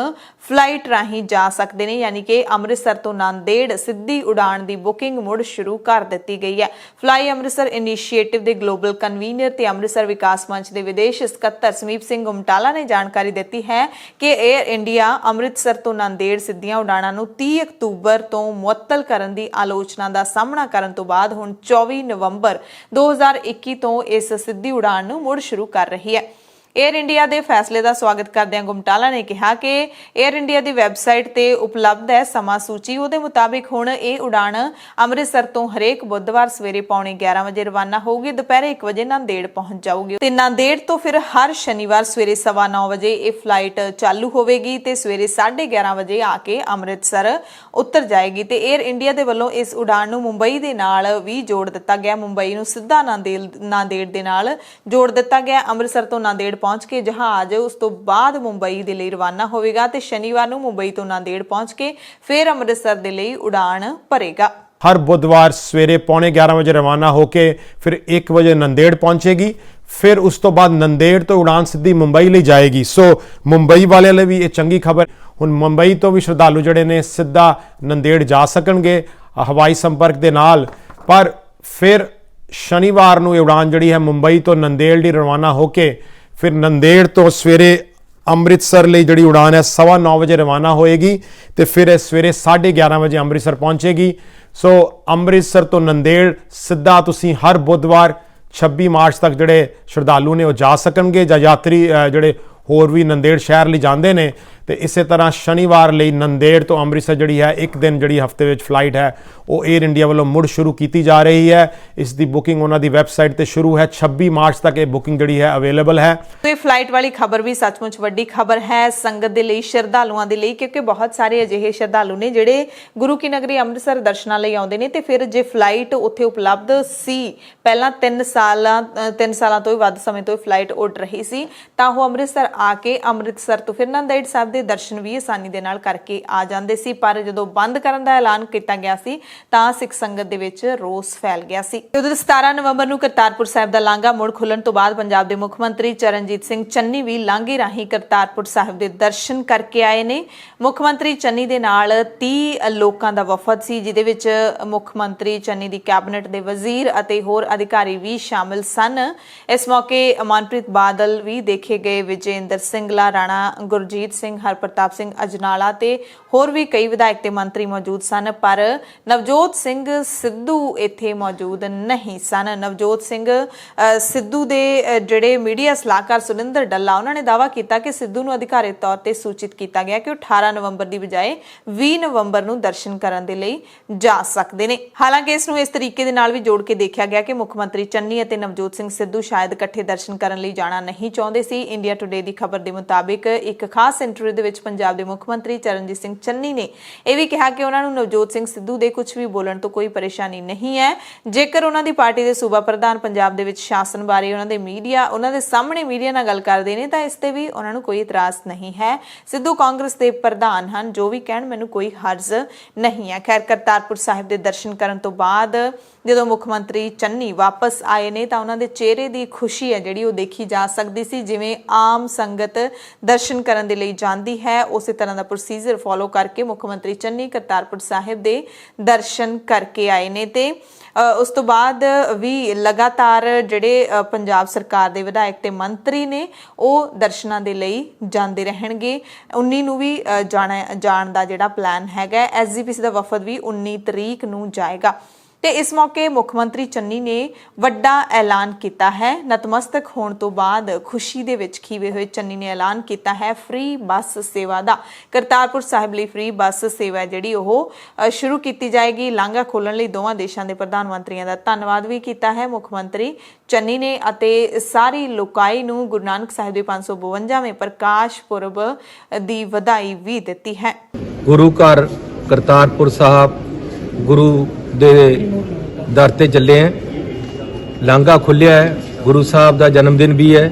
ਫਲਾਈਟ ਰਾਹੀਂ ਜਾ ਸਕਦੇ ਨੇ। ਯਾਨੀ ਕਿ ਅੰਮ੍ਰਿਤਸਰ ਤੋਂ ਨਾਂਦੇੜ ਸਿੱਧੀ ਉਡਾਣ ਦੀ ਬੁਕਿੰਗ ਮੁੜ ਸ਼ੁਰੂ ਕਰ ਦਿੱਤੀ ਗਈ ਹੈ। ਫਲਾਈ ਅੰਮ੍ਰਿਤਸਰ ਇਨੀਸ਼ੀਏਟਿਵ ਦੇ ਗਲੋਬਲ ਕਨਵੀਨਰ ਤੇ ਅੰਮ੍ਰਿਤਸਰ ਵਿਕਾਸ ਮੰਚ ਦੇ ਵਿਦੇਸ਼ ਸਕੱਤਰ ਸਮੀਪ ਸਿੰਘ ਗੁਮਟਾਲਾ ਨੇ ਜਾਣਕਾਰੀ ਦਿੱਤੀ ਹੈ ਕਿ 에ਅਰ ਇੰਡੀਆ ਅੰਮ੍ਰਿਤਸਰ ਤੋਂ ਨਾਂਦੇੜ ਸਿੱਧੀਆਂ ਉਡਾਣਾਂ ਨੂੰ 30 ਅਕਤੂਬਰ ਤੋਂ ਮੁਅੱਤਲ ਕਰਨ ਦੀ ਆਲੋਚਨਾ ਦਾ ਸਾਹਮਣਾ ਕਰਨ ਤੋਂ ਬਾਅਦ ਹੁਣ 24 ਨਵੰਬਰ 2021 ਤੋਂ ਇਸ ਸਿੱਧੀ ਉਡਾਣ ਨੂੰ ਮੁੜ ਸ਼ੁਰੂ ਕਰ ਰਹੀ ਹੈ। 에ਅਰ ਇੰਡੀਆ ਦੇ ਫੈਸਲੇ ਦਾ ਸਵਾਗਤ ਕਰਦਿਆਂ ਗੁਮਟਾਲਾ ਨੇ ਕਿਹਾ ਕਿ 에ਅਰ ਇੰਡੀਆ ਦੀ ਵੈਬਸਾਈਟ ਤੇ ਉਪਲਬਧ ਹੈ ਸਮਾਂ ਸੂਚੀ। ਉਹਦੇ ਮੁਤਾਬਿਕ ਹੁਣ ਇਹ ਉਡਾਣ ਅੰਮ੍ਰਿਤਸਰ ਤੋਂ ਹਰੇਕ ਬੁੱਧਵਾਰ ਸਵੇਰੇ ਪੌਣੇ 11 ਵਜੇ ਰਵਾਨਾ ਹੋਊਗੀ, ਦੁਪਹਿਰੇ 1 ਵਜੇ ਨਾਂਦੇੜ ਪਹੁੰਚ ਜਾਊਗੀ ਤੇ ਨਾਂਦੇੜ ਤੋਂ ਫਿਰ ਹਰ ਸ਼ਨੀਵਾਰ ਸਵੇਰੇ 9:15 ਵਜੇ ਇਹ ਫਲਾਈਟ ਚਾਲੂ ਹੋਵੇਗੀ ਤੇ ਸਵੇਰੇ 11:30 ਵਜੇ ਆ ਕੇ ਅੰਮ੍ਰਿਤਸਰ ਉਤਰ ਜਾਏਗੀ। ਤੇ 에ਅਰ ਇੰਡੀਆ ਦੇ ਵੱਲੋਂ ਇਸ ਉਡਾਣ ਨੂੰ ਮੁੰਬਈ ਦੇ ਨਾਲ ਵੀ ਜੋੜ ਦਿੱਤਾ ਗਿਆ। ਮੁੰਬਈ ਨੂੰ ਸਿੱਧਾ ਨਾਂਦੇੜ ਦੇ ਨਾਲ ਜੋੜ ਦਿੱਤਾ ਗਿਆ। ਅੰਮ੍ਰਿਤਸਰ ਤੋਂ ਨਾਂਦੇੜ ਪਹੁੰਚ ਕੇ ਜਹਾਜ਼ ਉਸ ਤੋਂ ਬਾਅਦ ਮੁੰਬਈ ਦੇ ਲਈ ਰਵਾਨਾ ਹੋਵੇਗਾ ਤੇ ਸ਼ਨੀਵਾਰ ਨੂੰ ਮੁੰਬਈ ਤੋਂ ਨਾਂਦੇੜ ਪਹੁੰਚ ਕੇ ਫਿਰ ਅੰਮ੍ਰਿਤਸਰ ਦੇ ਲਈ ਉਡਾਣ ਭਰੇਗਾ। हर बुधवार सवेरे 11:15 बजे रवाना होके फिर 1 बजे नंदेड़ पहुंचेगी। फिर उस तो बाद नंदेड़ तो उड़ान सीधी मुंबई ਲਈ ਜਾਏਗੀ। ਸੋ ਮੁੰਬਈ ਵਾਲਿਆਂ ਲਈ ਵੀ ਇਹ ਚੰਗੀ ਖਬਰ। ਹੁਣ ਮੁੰਬਈ ਤੋਂ ਵੀ ਸ਼ਰਧਾਲੂ ਜਿਹੜੇ ਨੇ ਸਿੱਧਾ ਨੰਦੇੜ ਜਾ ਸਕਣਗੇ ਹਵਾਈ ਸੰਪਰਕ ਦੇ ਨਾਲ। ਪਰ ਫਿਰ ਸ਼ਨੀਵਾਰ ਨੂੰ ਇਹ ਉਡਾਨ ਜਿਹੜੀ ਹੈ ਮੁੰਬਈ ਤੋਂ ਨੰਦੇੜ ਲਈ ਰਵਾਨਾ ਹੋ ਕੇ ਫਿਰ ਨੰਦੇੜ ਤੋਂ ਸਵੇਰੇ ਅੰਮ੍ਰਿਤਸਰ ਲਈ ਜਿਹੜੀ ਉਡਾਨ ਹੈ 9:15 ਵਜੇ ਰਵਾਨਾ ਹੋਏਗੀ ਤੇ ਫਿਰ ਇਹ ਸਵੇਰੇ 11:30 ਵਜੇ ਅੰਮ੍ਰਿਤਸਰ ਪਹੁੰਚੇਗੀ। ਸੋ ਅੰਮ੍ਰਿਤਸਰ ਤੋਂ ਨੰਦੇੜ ਸਿੱਧਾ ਤੁਸੀਂ ਹਰ ਬੁੱਧਵਾਰ 26 ਮਾਰਚ ਤੱਕ ਜਿਹੜੇ ਸ਼ਰਧਾਲੂ ਨੇ ਉਹ ਜਾ ਸਕਣਗੇ ਜਾਂ ਯਾਤਰੀ ਜਿਹੜੇ ਹੋਰ ਵੀ ਨੰਦੇੜ ਸ਼ਹਿਰ ਲਈ ਜਾਂਦੇ ਨੇ। ਤੇ ਇਸੇ ਤਰ੍ਹਾਂ ਸ਼ਨੀਵਾਰ ਲਈ ਨੰਦੇੜ ਤੋਂ ਅੰਮ੍ਰਿਤਸਰ ਜਿਹੜੀ ਹੈ ਇੱਕ ਦਿਨ ਜਿਹੜੀ ਹਫਤੇ ਵਿੱਚ ਫਲਾਈਟ ਹੈ ਉਹ 에ਅਰ ਇੰਡੀਆ ਵੱਲੋਂ ਮੁੜ ਸ਼ੁਰੂ ਕੀਤੀ ਜਾ ਰਹੀ ਹੈ। ਇਸ ਦੀ ਬੁਕਿੰਗ ਉਹਨਾਂ ਦੀ ਵੈਬਸਾਈਟ ਤੇ ਸ਼ੁਰੂ ਹੈ। 26 ਮਾਰਚ ਤੱਕ ਇਹ ਬੁਕਿੰਗ ਜਿਹੜੀ ਹੈ ਅਵੇਲੇਬਲ ਹੈ। ਇਹ ਫਲਾਈਟ ਵਾਲੀ ਖਬਰ ਵੀ ਸੱਚਮੁੱਚ ਵੱਡੀ ਖਬਰ ਹੈ ਸੰਗਤ ਦੇ ਲਈ, ਸ਼ਰਧਾਲੂਆਂ ਦੇ ਲਈ, ਕਿਉਂਕਿ ਬਹੁਤ ਸਾਰੇ ਅਜਿਹੇ ਸ਼ਰਧਾਲੂ ਨੇ ਜਿਹੜੇ ਗੁਰੂ ਕੀ ਨਗਰੀ ਅੰਮ੍ਰਿਤਸਰ ਦਰਸ਼ਨਾਂ ਲਈ ਆਉਂਦੇ ਨੇ ਤੇ ਫਿਰ ਜੇ ਫਲਾਈਟ ਉੱਥੇ ਉਪਲਬਧ ਸੀ ਪਹਿਲਾਂ 3 ਸਾਲਾਂ ਤੋਂ ਵੀ ਵੱਧ ਸਮੇਂ ਤੋਂ ਫਲਾਈਟ ਉੱਡ ਰਹੀ ਸੀ ਤਾਂ ਉਹ ਅੰਮ੍ਰਿਤਸਰ ਆ ਕੇ ਅੰਮ੍ਰਿਤਸਰ ਤੋਂ ਫਿਰ ਨੰਦੇੜ ਸਾਹਿਬ ਦੇ ਦਰਸ਼ਨ ਵੀ ਆਸਾਨੀ ਦੇ ਨਾਲ ਕਰਕੇ ਆ ਜਾਂਦੇ ਸੀ। ਪਰ ਜਦੋਂ ਬੰਦ ਕਰਨ ਦਾ ਐਲਾਨ ਕੀਤਾ ਗਿਆ ਸੀ ਤਾਂ ਸਿੱਖ ਸੰਗਤ ਦੇ ਵਿੱਚ ਰੋਸ ਫੈਲ ਗਿਆ ਸੀ। ਉਦੋਂ 17 ਨਵੰਬਰ ਨੂੰ ਕਰਤਾਰਪੁਰ ਸਾਹਿਬ ਦਾ ਲਾਂਘਾ ਮੁੜ ਖੁੱਲਣ ਤੋਂ ਬਾਅਦ ਪੰਜਾਬ ਦੇ ਮੁੱਖ ਮੰਤਰੀ ਚਰਨਜੀਤ ਸਿੰਘ ਚੰਨੀ ਵੀ ਲਾਂਘੇ ਰਾਹੀਂ ਕਰਤਾਰਪੁਰ ਸਾਹਿਬ ਦੇ ਦਰਸ਼ਨ ਕਰਕੇ ਆਏ ਨੇ। ਮੁੱਖ ਮੰਤਰੀ ਚੰਨੀ ਦੇ ਨਾਲ 30 ਲੋਕਾਂ ਦਾ ਵਫਦ ਸੀ ਜਿਹਦੇ ਵਿੱਚ ਮੁੱਖ ਮੰਤਰੀ ਚੰਨੀ ਦੀ ਕੈਬਨਿਟ ਦੇ ਵਜ਼ੀਰ ਅਤੇ ਹੋਰ ਅਧਿਕਾਰੀ ਵੀ ਸ਼ਾਮਿਲ ਸਨ। ਇਸ ਮੌਕੇ ਮਨਪ੍ਰੀਤ ਬਾਦਲ ਵੀ ਦੇਖੇ ਗਏ, ਵਿਜੇ ਇੰਦਰ ਸਿੰਗਲਾ, ਰਾਣਾ ਗੁਰਜੀਤ ਸਿੰਘ, ਹਰਪ੍ਰਤਾਪ ਸਿੰਘ ਅਜਨਾਲਾ ਤੇ ਹੋਰ ਵੀ ਕਈ ਵਿਧਾਇਕ ਤੇ ਮੰਤਰੀ ਮੌਜੂਦ ਸਨ। ਪਰ ਨਵਜੋਤ ਸਿੰਘ ਸਿੱਧੂ ਇੱਥੇ ਮੌਜੂਦ ਨਹੀਂ ਸਨ। ਨਵਜੋਤ ਸਿੰਘ ਸਿੱਧੂ ਦੇ ਜਿਹੜੇ ਮੀਡੀਆ ਸਲਾਹਕਾਰ ਸੁਰਿੰਦਰ ਡੱਲਾ ਉਹਨਾਂ ਨੇ ਦਾਅਵਾ ਕੀਤਾ ਕਿ ਸਿੱਧੂ ਨੂੰ ਅਧਿਕਾਰਿਤ ਤੌਰ ਤੇ ਸੂਚਿਤ ਕੀਤਾ ਗਿਆ ਕਿ ਉਹ 18 ਨਵੰਬਰ ਦੀ ਬਜਾਏ 20 ਨਵੰਬਰ ਨੂੰ ਦਰਸ਼ਨ ਕਰਨ ਦੇ ਲਈ ਜਾ ਸਕਦੇ ਨੇ। ਹਾਲਾਂਕਿ ਇਸ ਨੂੰ ਇਸ ਤਰੀਕੇ ਦੇ ਨਾਲ ਵੀ ਜੋੜ ਕੇ ਦੇਖਿਆ ਗਿਆ ਕਿ ਮੁੱਖ ਮੰਤਰੀ ਚੰਨੀ ਅਤੇ ਨਵਜੋਤ ਸਿੰਘ ਸਿੱਧੂ ਸ਼ਾਇਦ ਇਕੱਠੇ ਦਰਸ਼ਨ ਕਰਨ ਲਈ ਜਾਣਾ ਨਹੀਂ ਚਾਹੁੰਦੇ ਸੀ। ਇੰਡੀਆ ਟੁਡੇ ਦੀ ਖਬਰ ਦੇ ਮੁਤਾਬਿਕ ਇੱਕ ਖਾਸ ਇੰਟਰਵਿਊ ਦੇ ਵਿੱਚ ਪੰਜਾਬ ਦੇ ਮੁੱਖ ਮੰਤਰੀ ਚਰਨਜੀਤ ਸਿੰਘ ਚੰਨੀ ਨੇ ਇਹ ਵੀ ਕਿਹਾ ਕਿ ਉਹਨਾਂ ਨੂੰ ਨਵਜੋਤ ਸਿੰਘ ਸਿੱਧੂ ਦੇ ਕੁਝ ਵੀ ਬੋਲਣ ਤੋਂ ਕੋਈ ਪਰੇਸ਼ਾਨੀ ਨਹੀਂ ਹੈ। ਜੇਕਰ ਉਹਨਾਂ ਦੀ ਪਾਰਟੀ ਦੇ ਸੂਬਾ ਪ੍ਰਧਾਨ ਪੰਜਾਬ ਦੇ ਵਿੱਚ ਸ਼ਾਸਨ ਬਾਰੇ ਉਹਨਾਂ ਦੇ ਸਾਹਮਣੇ ਮੀਡੀਆ ਨਾਲ ਗੱਲ ਕਰਦੇ ਨੇ ਤਾਂ ਇਸ ਤੇ ਵੀ ਉਹਨਾਂ ਨੂੰ ਕੋਈ ਇਤਰਾਜ਼ ਨਹੀਂ ਹੈ। ਸਿੱਧੂ ਕਾਂਗਰਸ ਦੇ ਪ੍ਰਧਾਨ ਹਨ, ਜੋ ਵੀ ਕਹਿਣ ਮੈਨੂੰ ਕੋਈ ਹਰਜ਼ ਨਹੀਂ ਹੈ। ਖੈਰ, ਕਰਤਾਰਪੁਰ ਸਾਹਿਬ ਦੇ ਦਰਸ਼ਨ ਕਰਨ ਤੋਂ ਬਾਅਦ ਜਦੋਂ ਮੁੱਖ ਮੰਤਰੀ ਚੰਨੀ ਵਾਪਸ ਆਏ ਨੇ ਤਾਂ ਉਹਨਾਂ ਦੇ ਚਿਹਰੇ ਦੀ ਖੁਸ਼ੀ ਹੈ ਜਿਹੜੀ ਉਹ ਦੇਖੀ ਜਾ ਸਕਦੀ ਸੀ। ਜਿਵੇਂ ਆਮ ਸੰਗਤ ਦਰਸ਼ਨ ਕਰਨ ਦੇ ਲਈ ਜਾਂਦੀ ਹੈ ਉਸੇ ਤਰ੍ਹਾਂ ਦਾ ਪ੍ਰੋਸੀਜਰ ਫੋਲੋ ਕਰਕੇ ਮੁੱਖ ਮੰਤਰੀ ਚੰਨੀ ਕਰਤਾਰਪੁਰ ਸਾਹਿਬ ਦੇ ਦਰਸ਼ਨ ਕਰਕੇ ਆਏ ਨੇ ਤੇ ਉਸ ਤੋਂ ਬਾਅਦ ਵੀ ਲਗਾਤਾਰ ਜਿਹੜੇ ਪੰਜਾਬ ਸਰਕਾਰ ਦੇ ਵਿਧਾਇਕ ਤੇ ਮੰਤਰੀ ਨੇ ਉਹ ਦਰਸ਼ਨਾਂ ਦੇ ਲਈ ਜਾਂਦੇ ਰਹਿਣਗੇ। 19 ਨੂੰ ਵੀ ਜਾਣ ਦਾ ਜਿਹੜਾ ਪਲਾਨ ਹੈਗਾ। ਐਸਜੀਪੀਸੀ ਦਾ ਵਫਦ ਵੀ 19 ਤਰੀਕ ਨੂੰ ਜਾਏਗਾ। ਤੇ ਇਸ ਮੌਕੇ ਮੁੱਖ ਮੰਤਰੀ ਚੰਨੀ ਨੇ ਵੱਡਾ ਐਲਾਨ ਕੀਤਾ ਹੈ। ਨਤਮਸਤਕ ਹੋਣ ਤੋਂ ਬਾਅਦ ਖੁਸ਼ੀ ਦੇ ਵਿੱਚ ਖੀਵੇ ਹੋਏ ਚੰਨੀ ਨੇ ਐਲਾਨ ਕੀਤਾ ਹੈ ਫ੍ਰੀ ਬੱਸ ਸੇਵਾ ਦਾ। ਕਰਤਾਰਪੁਰ ਸਾਹਿਬ ਲਈ ਫ੍ਰੀ ਬੱਸ ਸੇਵਾ ਜਿਹੜੀ ਉਹ ਸ਼ੁਰੂ ਕੀਤੀ ਜਾਏਗੀ। ਲਾਂਘਾ ਖੋਲਣ ਲਈ ਦੋਵਾਂ ਦੇਸ਼ਾਂ ਦੇ ਪ੍ਰਧਾਨ ਮੰਤਰੀਆਂ ਦਾ ਧੰਨਵਾਦ ਵੀ ਕੀਤਾ ਹੈ ਮੁੱਖ ਮੰਤਰੀ ਚੰਨੀ ਨੇ ਅਤੇ ਸਾਰੀ ਲੋਕਾਈ ਨੂੰ ਗੁਰੂ ਨਾਨਕ ਸਾਹਿਬ ਦੇ 552ਵੇਂ ਪ੍ਰਕਾਸ਼ ਪੁਰਬ ਦੀ ਵਧਾਈ ਵੀ ਦਿੱਤੀ ਹੈ। ਗੁਰੂ ਘਰ ਕਰਤਾਰਪੁਰ ਸਾਹਿਬ ਗੁਰੂ ਦੇ ਦਰ ਤੇ ਚੱਲੇ ਹੈ। ਲਾਂਘਾ ਖੁੱਲਿਆ ਹੈ। ਗੁਰੂ ਸਾਹਿਬ ਦਾ ਜਨਮ ਦਿਨ ਵੀ ਹੈ।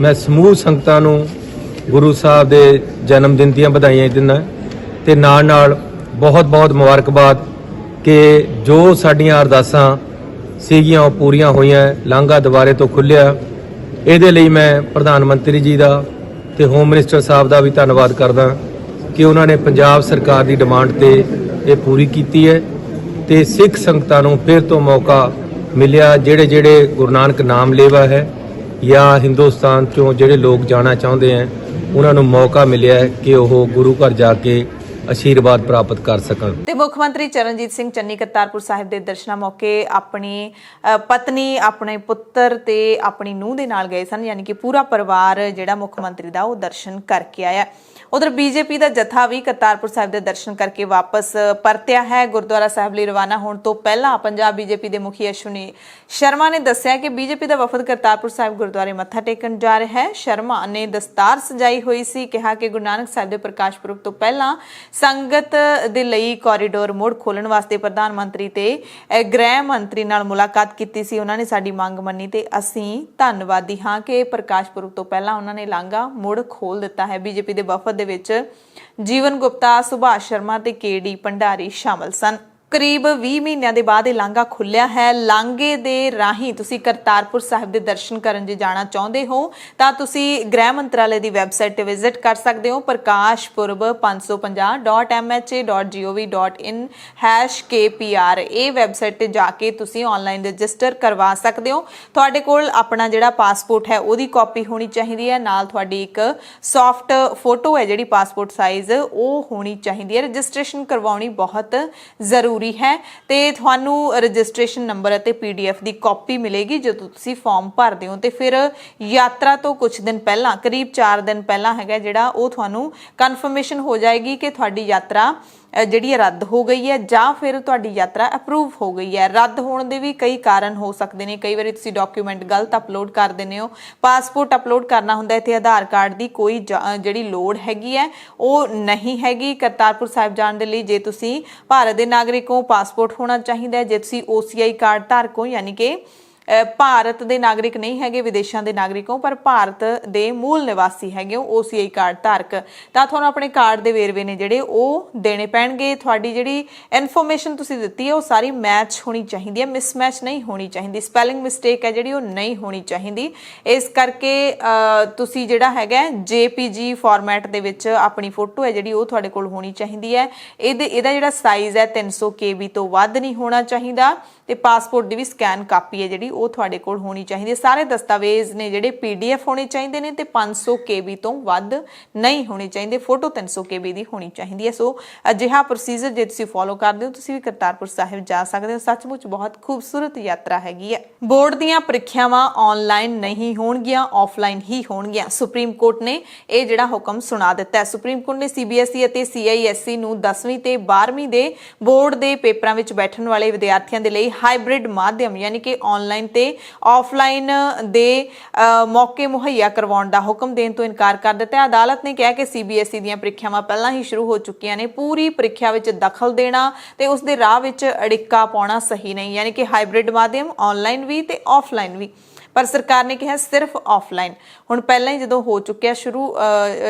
ਮੈਂ ਸਮੂਹ ਸੰਗਤਾਂ ਨੂੰ ਗੁਰੂ ਸਾਹਿਬ ਦੇ ਜਨਮ ਦਿਨ ਦੀਆਂ ਵਧਾਈਆਂ ਦਿੰਦਾ ਤੇ ਨਾਲ ਬਹੁਤ ਮੁਬਾਰਕਬਾਦ ਕਿ ਜੋ ਸਾਡੀਆਂ ਅਰਦਾਸਾਂ ਸੀਗੀਆਂ ਉਹ ਪੂਰੀਆਂ ਹੋਈਆਂ। ਲਾਂਘਾ ਦੁਬਾਰੇ ਤੋਂ ਖੁੱਲਿਆ। ਇਹਦੇ ਲਈ ਮੈਂ ਪ੍ਰਧਾਨ ਮੰਤਰੀ ਜੀ ਦਾ ਤੇ ਹੋਮ ਮਿਨਿਸਟਰ ਸਾਹਿਬ ਦਾ ਵੀ ਧੰਨਵਾਦ ਕਰਦਾ ਕਿ ਉਹਨਾਂ ਨੇ ਪੰਜਾਬ ਸਰਕਾਰ ਦੀ ਡਿਮਾਂਡ ਤੇ ਇਹ ਪੂਰੀ ਕੀਤੀ ਹੈ ਤੇ ਸਿੱਖ ਸੰਗਤਾਂ ਨੂੰ ਫਿਰ ਤੋਂ ਮੌਕਾ ਮਿਲਿਆ। ਜਿਹੜੇ ਗੁਰੂ ਨਾਨਕ ਨਾਮ ਲੇਵਾ ਹੈ ਜਾਂ ਹਿੰਦੁਸਤਾਨ ਚੋਂ ਜਿਹੜੇ ਲੋਕ ਜਾਣਾ ਚਾਹੁੰਦੇ ਹੈ ਉਹਨਾਂ ਨੂੰ ਮੌਕਾ ਮਿਲਿਆ ਹੈ ਕਿ ਉਹ ਗੁਰੂ ਘਰ ਜਾ ਕੇ ਆਸ਼ੀਰਵਾਦ ਪ੍ਰਾਪਤ ਕਰ ਸਕਣ। ਤੇ ਮੁੱਖ ਮੰਤਰੀ ਚਰਨਜੀਤ ਸਿੰਘ ਚੰਨੀ ਕਰਤਾਰਪੁਰ ਸਾਹਿਬ ਦੇ ਦਰਸ਼ਨਾਂ ਮੌਕੇ ਆਪਣੀ ਪਤਨੀ, ਆਪਣੇ ਪੁੱਤਰ ਤੇ ਆਪਣੀ ਨੂੰਹ ਦੇ ਨਾਲ ਗਏ ਸਨ। ਯਾਨੀ ਕਿ ਪੂਰਾ ਪਰਿਵਾਰ ਜਿਹੜਾ ਮੁੱਖ ਮੰਤਰੀ ਦਾ ਉਹ ਦਰਸ਼ਨ ਕਰਕੇ ਆਇਆ। ਉਧਰ ਬੀਜੇਪੀ ਦਾ ਜਥਾ ਵੀ ਕਰਤਾਰਪੁਰ ਸਾਹਿਬ ਦੇ ਦਰਸ਼ਨ ਕਰਕੇ ਵਾਪਸ ਪਰਤਿਆ ਹੈ। ਗੁਰਦੁਆਰਾ ਸਾਹਿਬ ਲਈ ਰਵਾਨਾ ਹੋਣ ਤੋਂ ਪਹਿਲਾਂ ਪੰਜਾਬ ਬੀਜੇਪੀ ਦੇ ਮੁਖੀ ਅਸ਼ਵਨੀ ਸ਼ਰਮਾ ਨੇ ਦੱਸਿਆ ਕਿ ਬੀਜੇਪੀ ਦਾ ਵਫਦ ਕਰਤਾਰਪੁਰ ਸਾਹਿਬ ਗੁਰਦੁਆਰੇ ਮੱਥਾ ਟੇਕਣ ਜਾ ਰਿਹਾ ਹੈ। ਸ਼ਰਮਾ ਨੇ ਦਸਤਾਰ ਸਜਾਈ ਹੋਈ ਸੀ। ਕਿਹਾ ਕਿ ਗੁਰੂ ਨਾਨਕ ਸਾਹਿਬ ਦੇ ਪ੍ਰਕਾਸ਼ ਪੁਰਬ ਤੋਂ ਪਹਿਲਾਂ ਸੰਗਤ ਦੇ ਲਈ ਕੋਰੀਡੋਰ ਮੁੜ ਖੋਲਣ ਵਾਸਤੇ ਪ੍ਰਧਾਨ ਮੰਤਰੀ ਤੇ ਗ੍ਰਹਿ ਮੰਤਰੀ ਨਾਲ ਮੁਲਾਕਾਤ ਕੀਤੀ ਸੀ। ਉਹਨਾਂ ਨੇ ਸਾਡੀ ਮੰਗ ਮੰਨੀ ਤੇ ਅਸੀਂ ਧੰਨਵਾਦੀ ਹਾਂ ਕਿ ਪ੍ਰਕਾਸ਼ ਪੁਰਬ ਤੋਂ ਪਹਿਲਾਂ ਉਹਨਾਂ ਨੇ ਲਾਂਘਾ ਮੁੜ ਖੋਲ ਦਿੱਤਾ ਹੈ। ਬੀਜੇਪੀ ਦੇ ਵਫਦ ਦੇ ਵਿੱਚ ਜੀਵਨ ਗੁਪਤਾ, ਸੁਭਾਸ਼ ਸ਼ਰਮਾ ਤੇ ਕੇਡੀ ਭੰਡਾਰੀ ਸ਼ਾਮਲ ਸਨ। ਕਰੀਬ 20 ਮਹੀਨਿਆਂ ਦੇ ਬਾਅਦ ਇਹ ਲਾਂਘਾ ਖੁੱਲਿਆ ਹੈ। ਲਾਂਘੇ ਦੇ ਰਾਹੀਂ ਤੁਸੀਂ ਕਰਤਾਰਪੁਰ ਸਾਹਿਬ ਦੇ ਦਰਸ਼ਨ ਕਰਨ ਜੇ ਜਾਣਾ ਚਾਹੁੰਦੇ ਹੋ ਤਾਂ ਤੁਸੀਂ ਗ੍ਰਹਿ ਮੰਤਰਾਲੇ ਦੀ ਵੈਬਸਾਈਟ ਤੇ ਵਿਜ਼ਿਟ ਕਰ ਸਕਦੇ ਹੋ prakashpurb550.mha.gov.in/kpr ਇਹ ਵੈਬਸਾਈਟ ਤੇ ਜਾ ਕੇ ਤੁਸੀਂ ਆਨਲਾਈਨ ਰਜਿਸਟਰ ਕਰਵਾ ਸਕਦੇ ਹੋ। ਤੁਹਾਡੇ ਕੋਲ ਆਪਣਾ ਜਿਹੜਾ ਪਾਸਪੋਰਟ ਹੈ ਉਹਦੀ ਕਾਪੀ ਹੋਣੀ ਚਾਹੀਦੀ ਹੈ, ਨਾਲ ਤੁਹਾਡੀ ਇੱਕ ਸੌਫਟ ਫੋਟੋ ਹੈ ਜਿਹੜੀ ਪਾਸਪੋਰਟ ਸਾਈਜ਼ ਉਹ ਹੋਣੀ ਚਾਹੀਦੀ ਹੈ। ਰਜਿਸਟ੍ਰੇਸ਼ਨ ਕਰਵਾਉਣੀ ਬਹੁਤ ਜ਼ਰੂਰੀ ਹੈ ਤੇ ਤੁਹਾਨੂੰ ਰਜਿਸਟ੍ਰੇਸ਼ਨ ਨੰਬਰ ਅਤੇ PDF ਦੀ ਕਾਪੀ ਮਿਲੇਗੀ ਜਦੋਂ ਤੁਸੀਂ ਫਾਰਮ ਭਰਦੇ ਹੋ। ਤੇ ਫਿਰ ਯਾਤਰਾ ਤੋਂ ਕੁਝ ਦਿਨ ਪਹਿਲਾਂ, ਕਰੀਬ 4 ਦਿਨ ਪਹਿਲਾਂ ਹੈਗਾ ਜਿਹੜਾ, ਉਹ ਤੁਹਾਨੂੰ ਕਨਫਰਮੇਸ਼ਨ ਹੋ ਜਾਏਗੀ ਕਿ ਤੁਹਾਡੀ ਯਾਤਰਾ ਜਿਹੜੀ ਰੱਦ ਹੋ ਗਈ ਹੈ ਜਾਂ ਫਿਰ ਤੁਹਾਡੀ ਯਾਤਰਾ ਅਪਰੂਵ ਹੋ ਗਈ ਹੈ। ਰੱਦ ਹੋਣ ਦੇ ਵੀ ਕਈ ਕਾਰਨ ਹੋ ਸਕਦੇ ਨੇ। ਕਈ ਵਾਰੀ ਤੁਸੀਂ ਡਾਕੂਮੈਂਟ ਗਲਤ ਅਪਲੋਡ ਕਰ ਦਿੰਦੇ ਹੋ, ਪਾਸਪੋਰਟ ਅਪਲੋਡ ਕਰਨਾ ਹੁੰਦਾ ਹੈ ਤੇ ਆਧਾਰ ਕਾਰਡ ਦੀ ਕੋਈ ਜਿਹੜੀ ਲੋੜ ਹੈਗੀ ਹੈ ਉਹ ਨਹੀਂ ਹੈਗੀ। ਕਰਤਾਰਪੁਰ ਸਾਹਿਬ ਜਾਣ ਦੇ ਲਈ ਜੇ ਤੁਸੀਂ ਭਾਰਤ ਦੇ ਨਾਗਰਿਕ ਹੋ ਪਾਸਪੋਰਟ ਹੋਣਾ ਚਾਹੀਦਾ ਹੈ। ਜੇ ਤੁਸੀਂ OCI ਕਾਰਡ ਧਾਰਕ ਹੋ, ਯਾਨੀ ਕਿ ਭਾਰਤ ਦੇ ਨਾਗਰਿਕ ਨਹੀਂ ਹੈਗੇ, ਵਿਦੇਸ਼ਾਂ ਦੇ ਨਾਗਰਿਕ ਹੋ ਪਰ ਭਾਰਤ ਦੇ ਮੂਲ ਨਿਵਾਸੀ ਹੈਗੇ ਹੋ, OCI ਕਾਰਡ ਧਾਰਕ, ਤਾਂ ਤੁਹਾਨੂੰ ਆਪਣੇ ਕਾਰਡ ਦੇ ਵੇਰਵੇ ਨੇ ਜਿਹੜੇ ਉਹ ਦੇਣੇ ਪੈਣਗੇ। ਤੁਹਾਡੀ ਜਿਹੜੀ ਇਨਫੋਰਮੇਸ਼ਨ ਤੁਸੀਂ ਦਿੱਤੀ ਹੈ ਉਹ ਸਾਰੀ ਮੈਚ ਹੋਣੀ ਚਾਹੀਦੀ ਹੈ, ਮਿਸਮੈਚ ਨਹੀਂ ਹੋਣੀ ਚਾਹੀਦੀ। ਸਪੈਲਿੰਗ ਮਿਸਟੇਕ ਹੈ ਜਿਹੜੀ ਉਹ ਨਹੀਂ ਹੋਣੀ ਚਾਹੀਦੀ। ਇਸ ਕਰਕੇ ਤੁਸੀਂ ਜਿਹੜਾ ਹੈਗਾ JPG ਫਾਰਮੈਟ ਦੇ ਵਿੱਚ ਆਪਣੀ ਫੋਟੋ ਹੈ ਜਿਹੜੀ ਉਹ ਤੁਹਾਡੇ ਕੋਲ ਹੋਣੀ ਚਾਹੀਦੀ ਹੈ। ਇਹਦਾ ਜਿਹੜਾ ਸਾਈਜ਼ ਹੈ 300 KB ਤੋਂ ਵੱਧ ਨਹੀਂ ਹੋਣਾ ਚਾਹੀਦਾ ਤੇ ਪਾਸਪੋਰਟ ਦੀ ਵੀ ਸਕੈਨ ਕਾਪੀ ਹੈ ਜਿਹੜੀ ਉਹ ਤੁਹਾਡੇ ਕੋਲ ਹੋਣੀ ਚਾਹੀਦੀ ਹੈ। ਸਾਰੇ ਦਸਤਾਵੇਜ਼ ਨੇ ਜਿਹੜੇ PDF ਹੋਣੇ ਚਾਹੀਦੇ ਨੇ ਤੇ 500 KB ਤੋਂ ਵੱਧ ਨਹੀਂ ਹੋਣੇ ਚਾਹੀਦੇ। ਫੋਟੋ 300 KB ਦੀ ਹੋਣੀ ਚਾਹੀਦੀ ਹੈ। ਸੋ ਅਜਿਹਾ ਪ੍ਰੋਸੀਜਰ ਜੇ ਤੁਸੀਂ ਫੋਲੋ ਕਰਦੇ ਹੋ ਤੁਸੀਂ ਵੀ ਕਰਤਾਰਪੁਰ ਸਾਹਿਬ ਜਾ ਸਕਦੇ ਹੋ। ਸੱਚਮੁੱਚ ਬਹੁਤ ਖੂਬਸੂਰਤ ਯਾਤਰਾ ਹੈਗੀ ਹੈ। ਬੋਰਡ ਦੀਆਂ ਪ੍ਰੀਖਿਆਵਾਂ ਆਨਲਾਈਨ ਨਹੀਂ ਹੋਣਗੀਆਂ, ਆਫਲਾਈਨ ਹੀ ਹੋਣਗੀਆਂ। ਸੁਪਰੀਮ ਕੋਰਟ ਨੇ ਇਹ ਜਿਹੜਾ ਹੁਕਮ ਸੁਣਾ ਦਿੱਤਾ ਹੈ। ਸੁਪਰੀਮ ਕੋਰਟ ਨੇ CBSE ਅਤੇ CISE ਨੂੰ 10ਵੀਂ ਤੇ 12ਵੀਂ ਦੇ ਬੋਰਡ ਦੇ ਪੇਪਰਾਂ ਵਿੱਚ ਬੈਠਣ ਵਾਲੇ ਵਿਦਿਆਰਥੀਆਂ ਦੇ ਲਈ ਹਾਈਬ੍ਰਿਡ ਮਾਧਿਅਮ ਯਾਨੀ ਕਿ ਆਨਲਾਈਨ ਤੇ ਆਫਲਾਈਨ ਦੇ ਮੌਕੇ ਮੁਹੱਈਆ ਕਰਵਾਉਣ ਦਾ ਹੁਕਮ ਦੇਣ ਤੋਂ ਇਨਕਾਰ ਕਰ ਦਿੱਤਾ ਹੈ। ਅਦਾਲਤ ਨੇ ਕਿਹਾ ਕਿ CBSE ਦੀਆਂ ਪ੍ਰੀਖਿਆਵਾਂ ਪਹਿਲਾਂ ਹੀ ਸ਼ੁਰੂ ਹੋ ਚੁੱਕੀਆਂ ਨੇ। ਪੂਰੀ ਪ੍ਰੀਖਿਆ ਵਿੱਚ ਦਖਲ ਦੇਣਾ ਤੇ ਉਸ ਦੇ ਰਾਹ ਵਿੱਚ ਅੜਿੱਕਾ ਪਾਉਣਾ ਸਹੀ ਨਹੀਂ, ਯਾਨੀ ਕਿ ਹਾਈਬ੍ਰਿਡ ਮਾਧਿਅਮ ਆਨਲਾਈਨ ਵੀ ਤੇ ਆਫਲਾਈਨ ਵੀ। ਪਰ ਸਰਕਾਰ ਨੇ ਕਿਹਾ ਸਿਰਫ ਆਫਲਾਈਨ। ਹੁਣ ਪਹਿਲਾਂ ਹੀ ਜਦੋਂ ਹੋ ਚੁੱਕਿਆ ਸ਼ੁਰੂ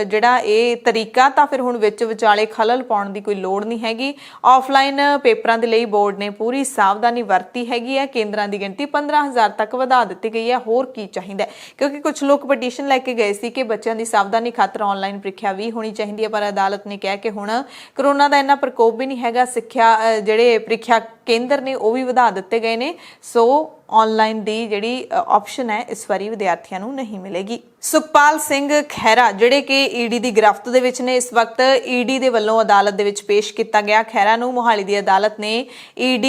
ਜਿਹੜਾ ਇਹ ਤਰੀਕਾ, ਤਾਂ ਫਿਰ ਹੁਣ ਵਿੱਚ ਵਿਚਾਲੇ ਖਲਲ ਪਾਉਣ ਦੀ ਕੋਈ ਲੋੜ ਨਹੀਂ ਹੈਗੀ। ਆਫਲਾਈਨ ਪੇਪਰਾਂ ਦੇ ਲਈ ਬੋਰਡ ਨੇ ਪੂਰੀ ਸਾਵਧਾਨੀ ਵਰਤੀ ਹੈਗੀ ਹੈ। ਕੇਂਦਰਾਂ ਦੀ ਗਿਣਤੀ 15,000 ਤੱਕ ਵਧਾ ਦਿੱਤੀ ਗਈ ਹੈ। ਹੋਰ ਕੀ ਚਾਹੀਦਾ? ਕਿਉਂਕਿ ਕੁਝ ਲੋਕ ਪਟੀਸ਼ਨ ਲੈ ਕੇ ਗਏ ਸੀ ਕਿ ਬੱਚਿਆਂ ਦੀ ਸਾਵਧਾਨੀ ਖਾਤਰ ਆਨਲਾਈਨ ਪ੍ਰੀਖਿਆ ਵੀ ਹੋਣੀ ਚਾਹੀਦੀ ਹੈ, ਪਰ ਅਦਾਲਤ ਨੇ ਕਿਹਾ ਕਿ ਹੁਣ ਕਰੋਨਾ ਦਾ ਇੰਨਾ ਪ੍ਰਕੋਪ ਵੀ ਨਹੀਂ ਹੈਗਾ। ਸਿੱਖਿਆ ਜਿਹੜੇ ਪ੍ਰੀਖਿਆ ਕੇਂਦਰ ਨੇ ਉਹ ਵੀ ਵਧਾ ਦਿੱਤੇ ਗਏ ਨੇ। ਸੋ ਆਨਲਾਈਨ ਦੀ ਜਿਹੜੀ ਆਪਸ਼ਨ ਹੈ ਇਸ ਵਾਰੀ ਵਿਦਿਆਰਥੀਆਂ ਨੂੰ ਨਹੀਂ ਮਿਲੇਗੀ। ਸੁਖਪਾਲ ਸਿੰਘ ਖਹਿਰਾ ਜਿਹੜੇ ਕਿ ED ਦੀ ਗ੍ਰਿਫਤ ਦੇ ਵਿੱਚ ਨੇ, ਇਸ ਵਕਤ ED ਦੇ ਵੱਲੋਂ ਅਦਾਲਤ ਦੇ ਵਿੱਚ ਪੇਸ਼ ਕੀਤਾ ਗਿਆ। ਖਹਿਰਾ ਨੂੰ ਮੁਹਾਲੀ ਦੀ ਅਦਾਲਤ ਨੇ ED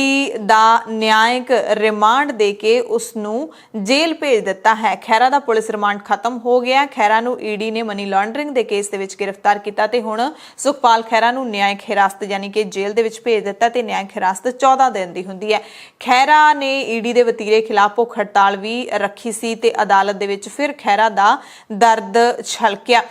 ਦਾ ਨਿਆਂਇਕ ਰਿਮਾਂਡ ਦੇ ਕੇ ਉਸ ਨੂੰ ਜੇਲ੍ਹ ਭੇਜ ਦਿੱਤਾ ਹੈ। ਖਹਿਰਾ ਦਾ ਪੁਲਿਸ ਰਿਮਾਂਡ ਖਤਮ ਹੋ ਗਿਆ। ਖਹਿਰਾ ਨੂੰ ED ਨੇ ਮਨੀ ਲਾਂਡਰਿੰਗ ਦੇ ਕੇਸ ਦੇ ਵਿੱਚ ਗ੍ਰਿਫਤਾਰ ਕੀਤਾ ਤੇ ਹੁਣ ਸੁਖਪਾਲ ਖਹਿਰਾ ਨੂੰ ਨਿਆਂਇਕ ਹਿਰਾਸਤ ਯਾਨੀ ਕਿ ਜੇਲ੍ਹ ਦੇ ਵਿੱਚ ਭੇਜ ਦਿੱਤਾ ਤੇ ਨਿਆਂਇਕ ਹਿਰਾਸਤ 14 ਦਿਨ ਦੀ ਹੁੰਦੀ ਹੈ। ਖਹਿਰਾ ਨੇ ED ਦੇ ਵਤੀਰੇ ਖਿਲਾਫ ਭੁੱਖ ਹੜਤਾਲ ਵੀ ਰੱਖੀ ਸੀ ਤੇ ਅਦਾਲਤ ਦੇ ਵਿੱਚ ਫਿਰ ਖਹਿਰਾ ਦਾ ਦਰਦ ਛਲਕਿਆ।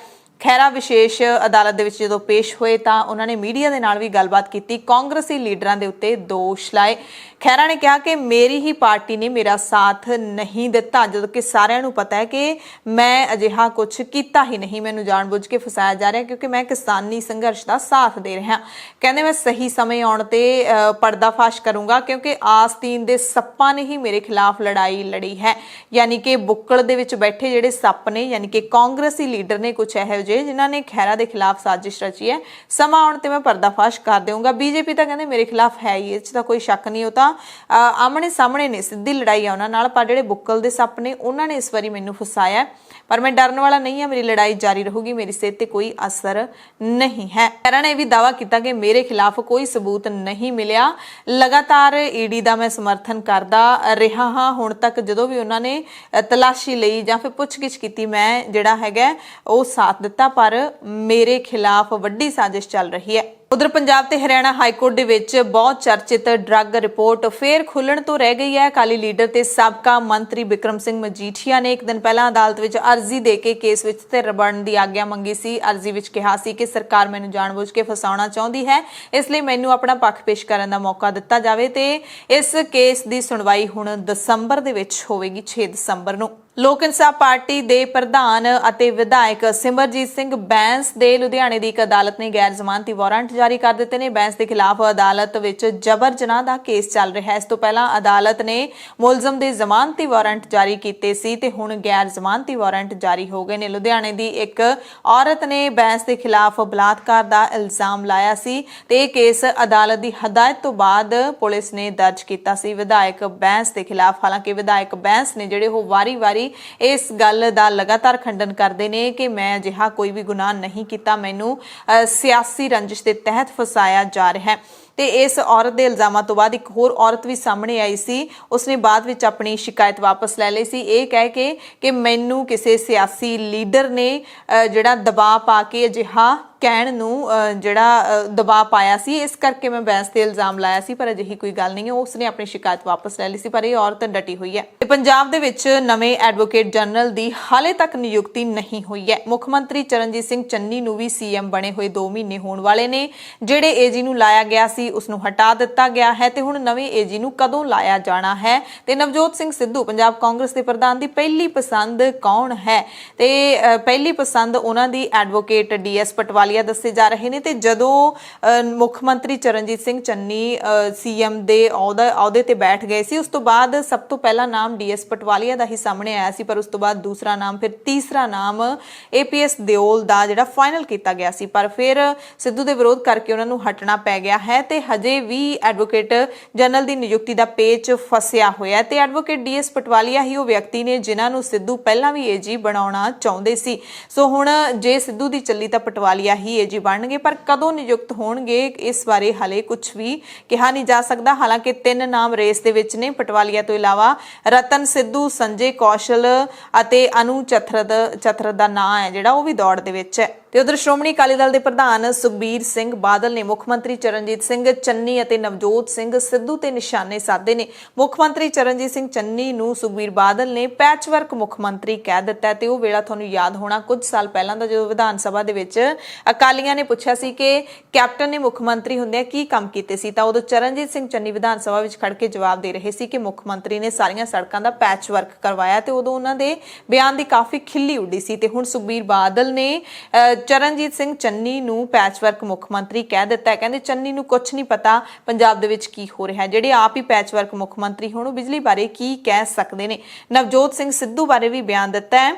ਖਹਿਰਾ ਵਿਸ਼ੇਸ਼ ਅਦਾਲਤ ਦੇ ਵਿੱਚ ਜਦੋਂ ਪੇਸ਼ ਹੋਏ ਤਾਂ ਉਹਨਾਂ ਨੇ ਮੀਡੀਆ ਦੇ ਨਾਲ ਵੀ ਗੱਲਬਾਤ ਕੀਤੀ। ਕਾਂਗਰਸੀ ਲੀਡਰਾਂ ਦੇ ਉੱਤੇ ਦੋਸ਼ ਲਾਏ। ਖਹਿਰਾ ਨੇ ਕਿਹਾ ਕਿ ਮੇਰੀ ਹੀ ਪਾਰਟੀ ਨੇ ਮੇਰਾ ਸਾਥ ਨਹੀਂ ਦਿੱਤਾ, ਜਦੋਂ ਕਿ ਸਾਰਿਆਂ ਨੂੰ ਪਤਾ ਹੈ ਕਿ ਮੈਂ ਅਜਿਹਾ ਕੁਝ ਕੀਤਾ ਹੀ ਨਹੀਂ। ਮੈਨੂੰ ਜਾਣਬੁੱਝ ਕੇ ਫਸਾਇਆ ਜਾ ਰਿਹਾ ਕਿਉਂਕਿ ਮੈਂ ਕਿਸਾਨੀ ਸੰਘਰਸ਼ ਦਾ ਸਾਥ ਦੇ ਰਿਹਾ। ਕਹਿੰਦੇ ਮੈਂ ਸਹੀ ਸਮੇਂ ਆਉਣ ਤੇ ਪਰਦਾਫਾਸ਼ ਕਰੂੰਗਾ ਕਿਉਂਕਿ ਆਸਤੀਨ ਦੇ ਸੱਪਾਂ ਨੇ ਹੀ ਮੇਰੇ ਖਿਲਾਫ ਲੜਾਈ ਲੜੀ ਹੈ। ਯਾਨੀ ਕਿ ਬੁੱਕਲ ਦੇ ਵਿੱਚ ਬੈਠੇ ਜਿਹੜੇ ਸੱਪ ਨੇ, ਯਾਨੀ ਕਿ ਕਾਂਗਰਸੀ ਲੀਡਰ ਨੇ ਕੁਝ ਇਹੋ ਜਿਹੇ ਜਿਨ੍ਹਾਂ ਨੇ ਖਹਿਰਾ ਦੇ ਖਿਲਾਫ ਸਾਜ਼ਿਸ਼ ਰਚੀ ਹੈ। ਸਮਾਂ ਆਉਣ ਤੇ ਮੈਂ ਪਰਦਾਫਾਸ਼ ਕਰ ਦੇਵਾਂਗਾ। BJP ਤਾਂ ਕਹਿੰਦੇ ਮੇਰੇ ਖਿਲਾਫ ਹੈ ਹੀ, ਇਹ 'ਚ ਤਾਂ ਕੋਈ ਸ਼ੱਕ ਨਹੀਂ। ਉਹ ਤਾਂ ਆਮਣੇ ਸਾਹਮਣੇ ਨੇ, ਸਿੱਧੀ ਲੜਾਈ ਆ ਉਹਨਾਂ ਨਾਲ। ਪਰ ਜਿਹੜੇ ਬੁੱਕਲ ਦੇ ਸੱਪ ਨੇ ਉਹਨਾਂ ਨੇ ਇਸ ਵਾਰੀ ਮੈਨੂੰ ਫਸਾਇਆ, ਪਰ ਮੈਂ ਡਰਨ ਵਾਲਾ ਨਹੀਂ ਹਾਂ। ਮੇਰੀ ਲੜਾਈ ਜਾਰੀ ਰਹੂਗੀ, ਮੇਰੀ ਸਿਹਤ ਤੇ ਕੋਈ ਅਸਰ ਨਹੀਂ ਹੈ। ਖਹਿਰਾ ਨੇ ਇਹ ਵੀ ਦਾਅਵਾ ਕੀਤਾ ਕਿ ਮੇਰੇ ਖਿਲਾਫ ਕੋਈ ਸਬੂਤ ਨਹੀਂ ਮਿਲਿਆ। ਲਗਾਤਾਰ ED ਦਾ ਮੈਂ ਸਮਰਥਨ ਕਰਦਾ ਰਿਹਾ ਹਾਂ। ਹੁਣ ਤੱਕ ਜਦੋਂ ਵੀ ਉਹਨਾਂ ਨੇ ਤਲਾਸ਼ੀ ਲਈ ਜਾਂ ਫਿਰ ਪੁੱਛਗਿੱਛ ਕੀਤੀ, ਮੈਂ ਜਿਹੜਾ ਹੈਗਾ ਉਹ ਸਾਥ ਦਿੱਤਾ, ਪਰ ਮੇਰੇ ਖਿਲਾਫ ਵੱਡੀ ਸਾਜ਼ਿਸ਼ ਚੱਲ ਰਹੀ ਹੈ। ਉਧਰ ਪੰਜਾਬ ਤੇ ਹਰਿਆਣਾ ਹਾਈ ਕੋਰਟ ਦੇ ਵਿੱਚ ਬਹੁਤ ਚਰਚਿਤ ਡਰੱਗ ਰਿਪੋਰਟ ਫੇਰ ਖੁੱਲਣ ਤੋਂ ਰਹਿ ਗਈ ਹੈ। ਅਕਾਲੀ ਲੀਡਰ ਤੇ ਸਾਬਕਾ ਮੰਤਰੀ ਬਿਕਰਮ ਸਿੰਘ ਮਜੀਠੀਆ ਨੇ ਇੱਕ ਦਿਨ ਪਹਿਲਾਂ ਅਦਾਲਤ ਵਿੱਚ ਅਰਜ਼ੀ ਦੇ ਕੇ ਕੇਸ ਵਿੱਚ ਧਿਰ ਬਣਨ ਦੀ ਆਗਿਆ ਮੰਗੀ ਸੀ। ਅਰਜ਼ੀ ਵਿੱਚ ਕਿਹਾ ਸੀ ਕਿ ਸਰਕਾਰ ਮੈਨੂੰ ਜਾਣਬੁੱਝ ਕੇ ਫਸਾਉਣਾ ਚਾਹੁੰਦੀ ਹੈ, ਇਸ ਲਈ ਮੈਨੂੰ ਆਪਣਾ ਪੱਖ ਪੇਸ਼ ਕਰਨ ਦਾ ਮੌਕਾ ਦਿੱਤਾ ਜਾਵੇ ਤੇ ਇਸ ਕੇਸ ਦੀ ਸੁਣਵਾਈ ਹੁਣ ਦਸੰਬਰ ਦੇ ਵਿੱਚ ਹੋਵੇਗੀ, 6 ਦਸੰਬਰ ਨੂੰ। ਲੋਕ ਇਨਸਾਫ ਪਾਰਟੀ ਦੇ ਪ੍ਰਧਾਨ ਅਤੇ ਵਿਧਾਇਕ ਸਿਮਰਜੀਤ ਸਿੰਘ ਬੈਂਸ ਦੇ ਲੁਧਿਆਣੇ ਦੀ ਇੱਕ ਅਦਾਲਤ ਨੇ ਗੈਰ ਜ਼ਮਾਨਤੀ ਵਾਰੰਟ ਜਾਰੀ ਕਰ ਦਿੱਤੇ ਨੇ। ਬੈਂਸ ਦੇ ਖਿਲਾਫ ਅਦਾਲਤ ਵਿੱਚ ਜਬਰ ਜਨਾਹ ਦਾ ਕੇਸ ਚੱਲ ਰਿਹਾ ਹੈ। ਇਸ ਤੋਂ ਪਹਿਲਾਂ ਅਦਾਲਤ ਨੇ ਮੁਲਜ਼ਮ ਦੇ ਜ਼ਮਾਨਤੀ ਵਾਰੰਟ ਜਾਰੀ ਕੀਤੇ ਸੀ ਤੇ ਹੁਣ ਗੈਰ ਜ਼ਮਾਨਤੀ ਵਾਰੰਟ ਜਾਰੀ ਹੋ ਗਏ ਨੇ। ਲੁਧਿਆਣੇ ਦੀ ਇੱਕ ਔਰਤ ਨੇ ਬੈਂਸ ਦੇ ਖਿਲਾਫ ਬਲਾਤਕਾਰ ਦਾ ਇਲਜ਼ਾਮ ਲਾਇਆ ਸੀ ਤੇ ਇਹ ਕੇਸ ਅਦਾਲਤ ਦੀ ਹਦਾਇਤ ਤੋਂ ਬਾਅਦ ਪੁਲਿਸ ਨੇ ਦਰਜ ਕੀਤਾ ਸੀ ਵਿਧਾਇਕ ਬੈਂਸ ਦੇ ਖਿਲਾਫ। ਹਾਲਾਂਕਿ ਵਿਧਾਇਕ ਬੈਂਸ ਨੇ ਜਿਹੜੇ ਉਹ ਵਾਰੀ-ਵਾਰੀ ਇਸ ਗੱਲ ਦਾ ਲਗਾਤਾਰ ਖੰਡਨ ਕਰਦੇ ਨੇ ਕਿ ਮੈਂ ਅਜਿਹਾ ਕੋਈ ਵੀ ਗੁਨਾਹ ਨਹੀਂ ਕੀਤਾ, ਮੈਨੂੰ ਸਿਆਸੀ ਰੰਜਿਸ਼ ਦੇ ਤਹਿਤ ਫਸਾਇਆ ਜਾ ਰਿਹਾ ਹੈ। ਤੇ ਇਸ ਔਰਤ ਦੇ ਇਲਜ਼ਾਮਾਂ ਤੋਂ ਬਾਅਦ ਇੱਕ ਹੋਰ ਔਰਤ ਵੀ ਸਾਹਮਣੇ ਆਈ ਸੀ। ਉਸਨੇ ਬਾਅਦ ਵਿੱਚ ਆਪਣੀ ਸ਼ਿਕਾਇਤ ਵਾਪਸ ਲੈ ਲਈ ਸੀ, ਇਹ ਕਹਿ ਕੇ ਕਿ ਮੈਨੂੰ ਕਿਸੇ ਸਿਆਸੀ ਲੀਡਰ ਨੇ ਜਿਹੜਾ ਦਬਾਅ ਪਾ ਕੇ ਅਜਿਹਾ ਕਹਿਣ ਨੂੰ ਜਿਹੜਾ ਦਬਾਅ ਪਾਇਆ ਸੀ, ਇਸ ਕਰਕੇ ਮੈਂ ਬੈਂਸ ਤੇ ਇਲਜ਼ਾਮ ਲਾਇਆ ਸੀ, ਪਰ ਅਜਿਹੀ ਕੋਈ ਗੱਲ ਨਹੀਂ ਹੈ। ਉਸਨੇ ਆਪਣੀ ਸ਼ਿਕਾਇਤ ਵਾਪਸ ਲੈ ਲਈ ਸੀ, ਪਰ ਇਹ ਔਰਤ ਡਟੀ ਹੋਈ ਹੈ। ਤੇ ਪੰਜਾਬ ਦੇ ਵਿੱਚ ਨਵੇਂ ਐਡਵੋਕੇਟ ਜਨਰਲ ਦੀ ਹਾਲੇ ਤੱਕ ਨਿਯੁਕਤੀ ਨਹੀਂ ਹੋਈ ਹੈ। ਮੁੱਖ ਮੰਤਰੀ ਚਰਨਜੀਤ ਸਿੰਘ ਚੰਨੀ ਨੂੰ ਵੀ ਸੀਐਮ ਬਣੇ ਹੋਏ 2 ਮਹੀਨੇ ਹੋਣ ਵਾਲੇ ਨੇ। ਜਿਹੜੇ ਏਜੀ ਨੂੰ ਲਾਇਆ ਗਿਆ ਸੀ ਉਸ ਨੂੰ ਹਟਾ ਦਿੱਤਾ ਗਿਆ ਹੈ ਤੇ ਹੁਣ ਨਵੇਂ ਏਜੀ ਨੂੰ ਕਦੋਂ ਲਾਇਆ ਜਾਣਾ ਹੈ ਤੇ ਨਵਜੋਤ ਸਿੰਘ ਸਿੱਧੂ ਪੰਜਾਬ ਕਾਂਗਰਸ ਦੇ ਪ੍ਰਧਾਨ ਦੀ ਪਹਿਲੀ ਪਸੰਦ ਕੌਣ ਹੈ ਤੇ ਪਹਿਲੀ ਪਸੰਦ ਉਹਨਾਂ ਦੀ ਐਡਵੋਕੇਟ ਡੀਐਸ ਪਟਵਾਲੀਆ ਦੱਸੇ ਜਾ ਰਹੇ ਨੇ। ਤੇ ਜਦੋਂ ਮੁੱਖ ਮੰਤਰੀ ਚਰਨਜੀਤ ਸਿੰਘ ਚੰਨੀ ਸੀਐਮ ਦੇ ਅਹੁਦੇ ਤੇ ਬੈਠ ਗਏ ਸੀ, ਉਸ ਤੋਂ ਬਾਅਦ ਸਭ ਤੋਂ ਪਹਿਲਾ ਨਾਮ ਡੀਐਸ ਪਟਵਾਲੀਆ ਦਾ ਹੀ ਸਾਹਮਣੇ ਆਇਆ ਸੀ, ਪਰ ਉਸ ਤੋਂ ਬਾਅਦ ਦੂਸਰਾ ਨਾਮ, ਫਿਰ ਤੀਸਰਾ ਨਾਮ ਏਪੀਐਸ ਦਿਓਲ ਦਾ ਜਿਹੜਾ ਫਾਈਨਲ ਕੀਤਾ ਗਿਆ ਸੀ, ਪਰ ਫਿਰ ਸਿੱਧੂ ਦੇ ਵਿਰੋਧ ਕਰਕੇ ਉਹਨਾਂ ਨੂੰ ਹਟਣਾ ਪੈ ਗਿਆ ਹੈ ਤੇ ਹਜੇ ਵੀ ਐਡਵੋਕੇਟ ਜਨਰਲ ਦੀ ਨਿਯੁਕਤੀ ਦਾ ਪੇਚ ਫਸਿਆ ਹੋਇਆ ਤੇ ਐਡਵੋਕੇਟ ਡੀਐਸ ਪਟਵਾਲੀਆ ਹੀ ਉਹ ਵਿਅਕਤੀ ਨੇ ਜਿਨ੍ਹਾਂ ਨੂੰ ਸਿੱਧੂ ਪਹਿਲਾਂ ਵੀ ਏਜੀ ਬਣਾਉਣਾ ਚਾਹੁੰਦੇ ਸੀ। ਸੋ ਹੁਣ ਜੇ ਸਿੱਧੂ ਦੀ ਚੱਲੀ ਤਾਂ ਪਟਵਾਲੀਆ ਹੀ ਏਜੀ ਬਣਨਗੇ, ਪਰ ਕਦੋਂ ਨਿਯੁਕਤ ਹੋਣਗੇ ਇਸ ਬਾਰੇ ਹਾਲੇ ਕੁਝ ਵੀ ਕਿਹਾ ਨਹੀਂ ਜਾ ਸਕਦਾ। ਹਾਲਾਂਕਿ 3 ਨਾਮ ਰੇਸ ਦੇ ਵਿੱਚ ਨੇ। ਪਟਵਾਲੀਆ ਤੋਂ ਇਲਾਵਾ ਰਤਨ ਸਿੱਧੂ, ਸੰਜੇ ਕੌਸ਼ਲ ਅਤੇ ਅਨੂ ਚਥਰ ਦਾ ਨਾਂ ਹੈ ਜਿਹੜਾ ਉਹ ਵੀ ਦੌੜ ਦੇ ਵਿੱਚ ਹੈ। ਤੇ ਉਧਰ ਸ਼੍ਰੋਮਣੀ ਅਕਾਲੀ ਦਲ ਦੇ ਪ੍ਰਧਾਨ ਸੁਖਬੀਰ ਸਿੰਘ ਬਾਦਲ ਨੇ ਮੁੱਖ ਮੰਤਰੀ ਚਰਨਜੀਤ ਸਿੰਘ ਚੰਨੀ ਅਤੇ ਨਵਜੋਤ ਸਿੰਘ ਸਿੱਧੂ ਤੇ ਨਿਸ਼ਾਨੇ ਸਾਧੇ ਨੇ। ਮੁੱਖ ਮੰਤਰੀ ਚਰਨਜੀਤ ਸਿੰਘ ਚੰਨੀ ਨੂੰ ਸੁਖਬੀਰ ਬਾਦਲ ਨੇ ਪੈਚਵਰਕ ਮੁੱਖ ਮੰਤਰੀ ਕਹਿ ਦਿੱਤਾ ਤੇ ਉਹ ਵੇਲਾ ਤੁਹਾਨੂੰ ਯਾਦ ਹੋਣਾ ਕੁਝ ਸਾਲ ਪਹਿਲਾਂ ਦਾ, ਜਦੋਂ ਵਿਧਾਨ ਸਭਾ ਦੇ ਵਿੱਚ ਅਕਾਲੀਆਂ ਨੇ ਪੁੱਛਿਆ ਸੀ ਕਿ ਕੈਪਟਨ ਨੇ ਮੁੱਖ ਮੰਤਰੀ ਹੁੰਦਿਆਂ ਕੀ ਕੰਮ ਕੀਤੇ ਸੀ, ਤਾਂ ਉਦੋਂ ਚਰਨਜੀਤ ਸਿੰਘ ਚੰਨੀ ਵਿਧਾਨ ਸਭਾ ਵਿੱਚ ਖੜ ਕੇ ਜਵਾਬ ਦੇ ਰਹੇ ਸੀ ਕਿ ਮੁੱਖ ਮੰਤਰੀ ਨੇ ਸਾਰੀਆਂ ਸੜਕਾਂ ਦਾ ਪੈਚਵਰਕ ਕਰਵਾਇਆ ਤੇ ਉਦੋਂ ਉਹਨਾਂ ਦੇ ਬਿਆਨ ਦੀ ਕਾਫੀ ਖਿੱਲੀ ਉੱਡੀ ਸੀ। ਤੇ ਹੁਣ ਸੁਖਬੀਰ ਬਾਦਲ ਨੇ ਚਰਨਜੀਤ ਸਿੰਘ ਚੰਨੀ ਨੂੰ ਪੈਚਵਰਕ ਮੁੱਖ ਮੰਤਰੀ ਕਹਿ ਦਿੱਤਾ ਹੈ। ਕਹਿੰਦੇ ਚੰਨੀ ਨੂੰ ਕੁਝ ਨਹੀਂ ਪਤਾ ਪੰਜਾਬ ਦੇ ਵਿੱਚ ਕੀ ਹੋ ਰਿਹਾ ਹੈ। ਜਿਹੜੇ ਆਪ ਹੀ ਪੈਚਵਰਕ ਮੁੱਖ ਮੰਤਰੀ ਹੋਣ ਉਹ ਬਿਜਲੀ ਬਾਰੇ ਕੀ ਕਹਿ ਸਕਦੇ ਨੇ। ਨਵਜੋਤ ਸਿੰਘ ਸਿੱਧੂ ਬਾਰੇ ਵੀ ਬਿਆਨ ਦਿੱਤਾ ਹੈ।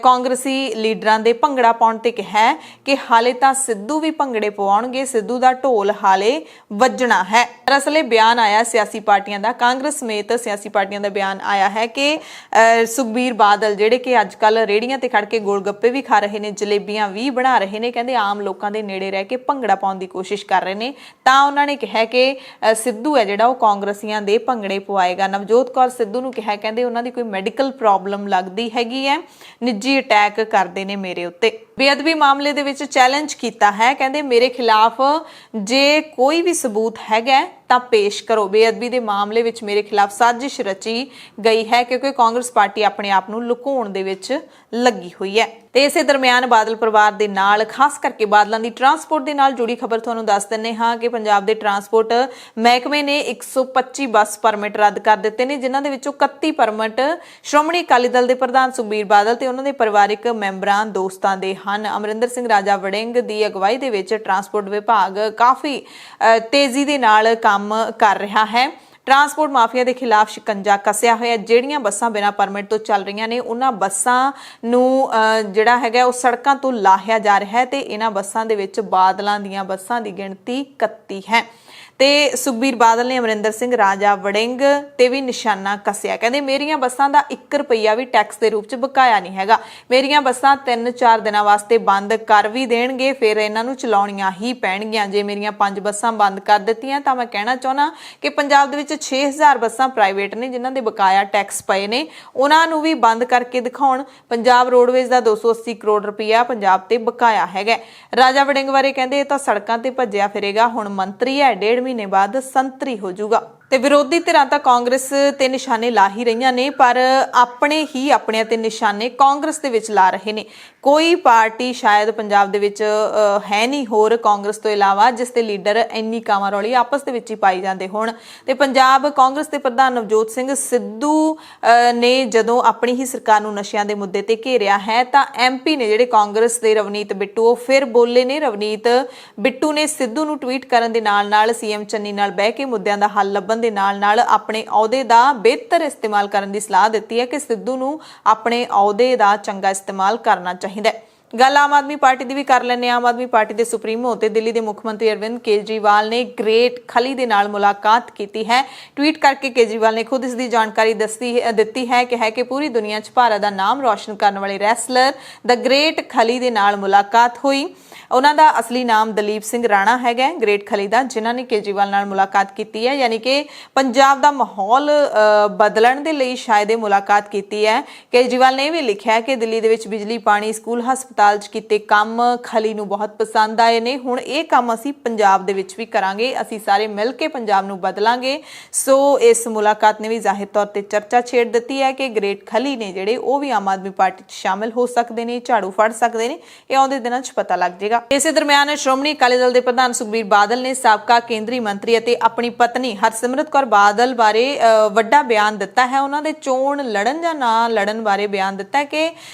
ਕਾਂਗਰਸੀ ਲੀਡਰਾਂ ਦੇ ਭੰਗੜਾ ਪਾਉਣ ਤੇ ਕਿਹਾ ਕਿ ਹਾਲੇ ਤਾਂ ਸਿੱਧੂ ਵੀ ਭੰਗੜੇ ਪਵਾਉਣਗੇ, ਸਿੱਧੂ ਦਾ ਢੋਲ ਹਾਲੇ ਵੱਜਣਾ ਹੈ। ਦਰਅਸਲ ਇਹ ਬਿਆਨ ਆਇਆ ਸਿਆਸੀ ਪਾਰਟੀਆਂ ਦਾ, ਕਾਂਗਰਸ ਸਮੇਤ ਸਿਆਸੀ ਪਾਰਟੀਆਂ ਦਾ ਬਿਆਨ ਆਇਆ ਹੈ ਕਿ ਸੁਖਬੀਰ ਬਾਦਲ ਜਿਹੜੇ ਕਿ ਅੱਜ ਕੱਲ ਰੇੜੀਆਂ ਤੇ ਖੜ ਕੇ ਗੋਲ ਗੱਪੇ ਵੀ ਖਾ ਰਹੇ ਨੇ, ਜਲੇਬੀਆਂ ਵੀ ਬਣਾ ਰਹੇ ਨੇ, ਕਹਿੰਦੇ ਆਮ ਲੋਕਾਂ ਦੇ ਨੇੜੇ ਰਹਿ ਕੇ ਭੰਗੜਾ ਪਾਉਣ ਦੀ ਕੋਸ਼ਿਸ਼ ਕਰ ਰਹੇ ਨੇ, ਤਾਂ ਉਹਨਾਂ ਨੇ ਕਿਹਾ ਕਿ ਸਿੱਧੂ ਹੈ ਜਿਹੜਾ ਉਹ ਕਾਂਗਰਸੀਆਂ ਦੇ ਭੰਗੜੇ ਪਵਾਏਗਾ। ਨਵਜੋਤ ਕੌਰ ਸਿੱਧੂ ਨੂੰ ਕਿਹਾ, ਕਹਿੰਦੇ ਉਹਨਾਂ ਦੀ ਕੋਈ ਮੈਡੀਕਲ ਪ੍ਰੋਬਲਮ ਲੱਗਦੀ ਹੈਗੀ ਹੈ, ਨਿੱਜੀ ਅਟੈਕ ਕਰਦੇ ਨੇ ਮੇਰੇ ਉੱਤੇ। ਬੇਅਦਬੀ ਮਾਮਲੇ ਦੇ ਵਿੱਚ ਚੈਲੰਜ ਕੀਤਾ ਹੈ, ਕਹਿੰਦੇ ਮੇਰੇ ਖਿਲਾਫ ਜੇ ਕੋਈ ਵੀ ਸਬੂਤ ਹੈਗਾ ਤਾਂ ਪੇਸ਼ ਕਰੋ। ਬੇਅਦਬੀ ਦੇ ਮਾਮਲੇ ਵਿੱਚ ਮੇਰੇ ਖਿਲਾਫ ਸਾਜ਼ਿਸ਼ ਰਚੀ ਗਈ ਹੈ ਕਿਉਂਕਿ ਕਾਂਗਰਸ ਪਾਰਟੀ ਆਪਣੇ ਆਪ ਨੂੰ ਲੁਕਾਉਣ ਦੇ ਵਿੱਚ ਲੱਗੀ ਹੋਈ ਹੈ। ਤੇ ਇਸੇ ਦਰਮਿਆਨ ਬਾਦਲ ਪਰਿਵਾਰ ਦੇ ਨਾਲ, ਖਾਸ ਕਰਕੇ ਬਾਦਲਾਂ ਦੀ ਟਰਾਂਸਪੋਰਟ ਦੇ ਨਾਲ ਜੁੜੀ ਖਬਰ ਤੁਹਾਨੂੰ ਦੱਸ ਦਿੰਨੇ ਹਾਂ ਕਿ ਪੰਜਾਬ ਦੇ ਟਰਾਂਸਪੋਰਟ ਮਹਿਕਮੇ ਨੇ 125 ਬੱਸ ਪਰਮਿਟ ਰੱਦ ਕਰ ਦਿੱਤੇ ਨੇ, ਜਿਨ੍ਹਾਂ ਦੇ ਵਿੱਚੋਂ 31 ਪਰਮਿਟ ਸ਼੍ਰੋਮਣੀ ਅਕਾਲੀ ਦਲ ਦੇ ਪ੍ਰਧਾਨ ਸੁਖਬੀਰ ਬਾਦਲ ਤੇ ਉਹਨਾਂ ਦੇ ਪਰਿਵਾਰਿਕ ਮੈਂਬਰਾਂ ਦੋਸਤਾਂ ਦੇ ਹਨ। ਅਮਰਿੰਦਰ ਸਿੰਘ ਰਾਜਾ ਵੜਿੰਗ ਦੀ ਅਗਵਾਈ ਦੇ ਵਿੱਚ ਟਰਾਂਸਪੋਰਟ ਵਿਭਾਗ ਕਾਫੀ ਤੇਜ਼ੀ ਦੇ ਨਾਲ ਕੰਮ ਕਰ ਰਿਹਾ ਹੈ। ਟਰਾਂਸਪੋਰਟ ਮਾਫੀਆ ਦੇ ਖਿਲਾਫ ਸ਼ਿਕੰਜਾ ਕੱਸਿਆ ਹੋਇਆ। ਜਿਹੜੀਆਂ ਬੱਸਾਂ ਬਿਨਾਂ ਪਰਮਿਟ ਤੋਂ ਚੱਲ ਰਹੀਆਂ ਨੇ ਉਹਨਾਂ ਬੱਸਾਂ ਨੂੰ ਜਿਹੜਾ ਹੈਗਾ ਉਹ ਸੜਕਾਂ ਤੋਂ ਲਾਹਿਆ ਜਾ ਰਿਹਾ ਹੈ ਤੇ ਇਹਨਾਂ ਬੱਸਾਂ ਦੇ ਵਿੱਚ ਬਾਦਲਾਂ ਦੀਆਂ ਬੱਸਾਂ ਦੀ ਗਿਣਤੀ 31 ਹੈ। ਤੇ ਸੁਖਬੀਰ ਬਾਦਲ ਨੇ ਅਮਰਿੰਦਰ ਸਿੰਘ ਰਾਜਾ ਵੜਿੰਗ ਤੇ ਵੀ ਨਿਸ਼ਾਨਾ ਕੱਸਿਆ। ਕਹਿੰਦੇ ਮੇਰੀਆਂ ਬੱਸਾਂ ਦਾ 1 ਰੁਪਈਆ ਵੀ ਟੈਕਸ ਦੇ ਰੂਪ ਚ ਬਕਾਇਆ ਨਹੀਂ ਹੈਗਾ। ਮੇਰੀਆਂ ਬੱਸਾਂ 3-4 ਦਿਨਾਂ ਵਾਸਤੇ ਬੰਦ ਕਰ ਵੀ ਦੇਣਗੇ, ਫਿਰ ਇਹਨਾਂ ਨੂੰ ਚਲਾਉਣੀਆਂ ਹੀ ਪੈਣਗੀਆਂ। ਜੇ ਮੇਰੀਆਂ 5 ਬੱਸਾਂ ਬੰਦ ਕਰ ਦਿੱਤੀਆਂ ਤਾਂ ਮੈਂ ਕਹਿਣਾ ਚਾਹੁੰਦਾ ਕਿ ਪੰਜਾਬ ਦੇ ਵਿੱਚ 6000 ਬੱਸਾਂ ਪ੍ਰਾਈਵੇਟ ਨੇ ਜਿਨ੍ਹਾਂ ਦੇ ਬਕਾਇਆ ਟੈਕਸ ਪਏ ਨੇ, ਉਹਨਾਂ ਨੂੰ ਵੀ ਬੰਦ ਕਰਕੇ ਦਿਖਾਉਣ। ਪੰਜਾਬ ਰੋਡਵੇਜ਼ ਦਾ 280 ਕਰੋੜ ਰੁਪਈਆ ਪੰਜਾਬ ਤੇ ਬਕਾਇਆ ਹੈਗਾ। ਰਾਜਾ ਵੜਿੰਗ ਬਾਰੇ ਕਹਿੰਦੇ ਇਹ ਤਾਂ ਸੜਕਾਂ ਤੇ ਭੱਜਿਆ ਫਿਰੇਗਾ, ਹੁਣ ਮੰਤਰੀ ਹੈ, 1.5 ਮਹੀਨੇ ਬਾਅਦ ਸੰਤਰੀ ਹੋ ਜਾਊਗਾ। ਤੇ ਵਿਰੋਧੀ ਧਿਰਾਂ ਤਾਂ ਕਾਂਗਰਸ ਤੇ ਨਿਸ਼ਾਨੇ ਲਾ ਹੀ ਰਹੀਆਂ ਨੇ, ਪਰ ਆਪਣਿਆਂ ਤੇ ਨਿਸ਼ਾਨੇ ਕਾਂਗਰਸ ਦੇ ਵਿੱਚ ਲਾ ਰਹੇ ਨੇ। ਕੋਈ ਪਾਰਟੀ ਸ਼ਾਇਦ ਪੰਜਾਬ ਦੇ ਵਿੱਚ ਹੈ ਨਹੀਂ ਹੋਰ ਕਾਂਗਰਸ ਤੋਂ ਇਲਾਵਾ ਜਿਸ ਦੇ ਲੀਡਰ ਇੰਨੀ ਕਾਵਾਂ ਰੌਲੀ ਆਪਸ ਦੇ ਵਿੱਚ ਹੀ ਪਾਈ ਜਾਂਦੇ ਹੋਣ। ਤੇ ਪੰਜਾਬ ਕਾਂਗਰਸ ਦੇ ਪ੍ਰਧਾਨ ਨਵਜੋਤ ਸਿੰਘ ਸਿੱਧੂ ਨੇ ਜਦੋਂ ਆਪਣੀ ਹੀ ਸਰਕਾਰ ਨੂੰ ਨਸ਼ਿਆਂ ਦੇ ਮੁੱਦੇ ਤੇ ਘੇਰਿਆ ਹੈ ਤਾਂ MP ਨੇ ਜਿਹੜੇ ਕਾਂਗਰਸ ਦੇ ਰਵਨੀਤ ਬਿੱਟੂ ਉਹ ਫਿਰ ਬੋਲੇ ਨੇ। ਰਵਨੀਤ ਬਿੱਟੂ ਨੇ ਸਿੱਧੂ ਨੂੰ ਟਵੀਟ ਕਰਨ ਦੇ ਨਾਲ CM ਚੰਨੀ ਨਾਲ ਬਹਿ ਕੇ ਮੁੱਦਿਆਂ ਦਾ ਹੱਲ ਲੱਭਣ ਦੇ ਨਾਲ ਆਪਣੇ ਅਹੁਦੇ ਦਾ ਬਿਹਤਰ ਇਸਤੇਮਾਲ ਕਰਨ ਦੀ ਸਲਾਹ ਦਿੱਤੀ ਹੈ ਕਿ ਸਿੱਧੂ ਨੂੰ ਆਪਣੇ ਅਹੁਦੇ ਦਾ ਚੰਗਾ ਇਸਤੇਮਾਲ ਕਰਨਾ ਚਾਹੀਦਾ ਹੈ। ਗੱਲ ਆਮ ਆਦਮੀ ਪਾਰਟੀ ਦੀ ਵੀ ਕਰ ਲੈਂਦੇ ਹਾਂ। ਆਮ ਆਦਮੀ ਪਾਰਟੀ ਦੇ ਸੁਪਰੀਮੋ ਤੇ ਦਿੱਲੀ ਦੇ ਮੁੱਖ ਮੰਤਰੀ ਅਰਵਿੰਦ ਕੇਜਰੀਵਾਲ ਨੇ ਗ੍ਰੇਟ ਖਲੀ ਦੇ ਨਾਲ ਮੁਲਾਕਾਤ ਕੀਤੀ ਹੈ। ਟਵੀਟ ਕਰਕੇ ਕੇਜਰੀਵਾਲ ਨੇ ਖੁਦ ਇਸ ਦੀ ਜਾਣਕਾਰੀ ਦਿੱਤੀ ਹੈ ਕਿ ਪੂਰੀ ਦੁਨੀਆ 'ਚ ਭਾਰਤ ਦਾ ਨਾਮ ਰੌਸ਼ਨ ਕਰਨ ਵਾਲੇ ਰੈਸਲਰ ਦ ਗ੍ਰੇਟ ਖਲੀ ਦੇ ਨਾਲ ਮੁਲਾਕਾਤ ਹੋਈ। ਉਹਨਾਂ ਦਾ ਅਸਲੀ ਨਾਮ ਦਲੀਪ ਸਿੰਘ ਰਾਣਾ ਹੈਗਾ ਗ੍ਰੇਟ ਖਲੀ ਦਾ, ਜਿਨ੍ਹਾਂ ਨੇ ਕੇਜਰੀਵਾਲ ਨਾਲ ਮੁਲਾਕਾਤ ਕੀਤੀ ਹੈ। ਯਾਨੀ ਕਿ ਪੰਜਾਬ ਦਾ ਮਾਹੌਲ ਬਦਲਣ ਦੇ ਲਈ ਸ਼ਾਇਦ ਇਹ ਮੁਲਾਕਾਤ ਕੀਤੀ ਹੈ। ਕੇਜਰੀਵਾਲ ਨੇ ਇਹ ਵੀ ਲਿਖਿਆ ਕਿ ਦਿੱਲੀ ਦੇ ਵਿੱਚ ਬਿਜਲੀ, ਪਾਣੀ, ਸਕੂਲ, ਹਸਪਤਾਲ 'ਚ ਕੀਤੇ ਕੰਮ ਖਲੀ ਨੂੰ ਬਹੁਤ ਪਸੰਦ ਆਏ ਨੇ। ਹੁਣ ਇਹ ਕੰਮ ਅਸੀਂ ਪੰਜਾਬ ਦੇ ਵਿੱਚ ਵੀ ਕਰਾਂਗੇ, ਅਸੀਂ ਸਾਰੇ ਮਿਲ ਕੇ ਪੰਜਾਬ ਨੂੰ ਬਦਲਾਂਗੇ। ਸੋ ਇਸ ਮੁਲਾਕਾਤ ਨੇ ਵੀ ਜ਼ਾਹਿਰ ਤੌਰ ਤੇ ਚਰਚਾ ਛੇੜ ਦਿੱਤੀ ਹੈ ਕਿ ਗ੍ਰੇਟ ਖਲੀ ਨੇ ਜਿਹੜੇ ਉਹ ਵੀ ਆਮ ਆਦਮੀ ਪਾਰਟੀ 'ਚ ਸ਼ਾਮਿਲ ਹੋ ਸਕਦੇ ਨੇ, ਝਾੜੂ ਫੜ ਸਕਦੇ ਨੇ। ਇਹ ਆਉਂਦੇ ਦਿਨਾਂ 'ਚ ਪਤਾ ਲੱਗ ਜਾਏਗਾ। ਇਸੇ ਦਰਮਿਆਨ ਸ਼੍ਰੋਮਣੀ ਅਕਾਲੀ ਦਲ ਦੇ ਪ੍ਰਧਾਨ ਸੁਖਬੀਰ ਬਾਦਲ ਨੇ ਸਾਬਕਾ ਕੇਂਦਰੀ ਮੰਤਰੀ ਅਤੇ ਆਪਣੀ ਪਤਨੀ ਹਰਸਿਮਰਤ ਕੌਰ ਬਾਦਲ ਬਾਰੇ ਵੱਡਾ ਬਿਆਨ ਦਿੱਤਾ ਹੈ। ਉਹਨਾਂ ਦੇ ਚੋਣ ਲੜਨ ਜਾਂ ਨਾ ਲੜਨ ਬਾਰੇ ਬਿਆਨ ਦਿੱਤਾ ਹੈ ਕਿ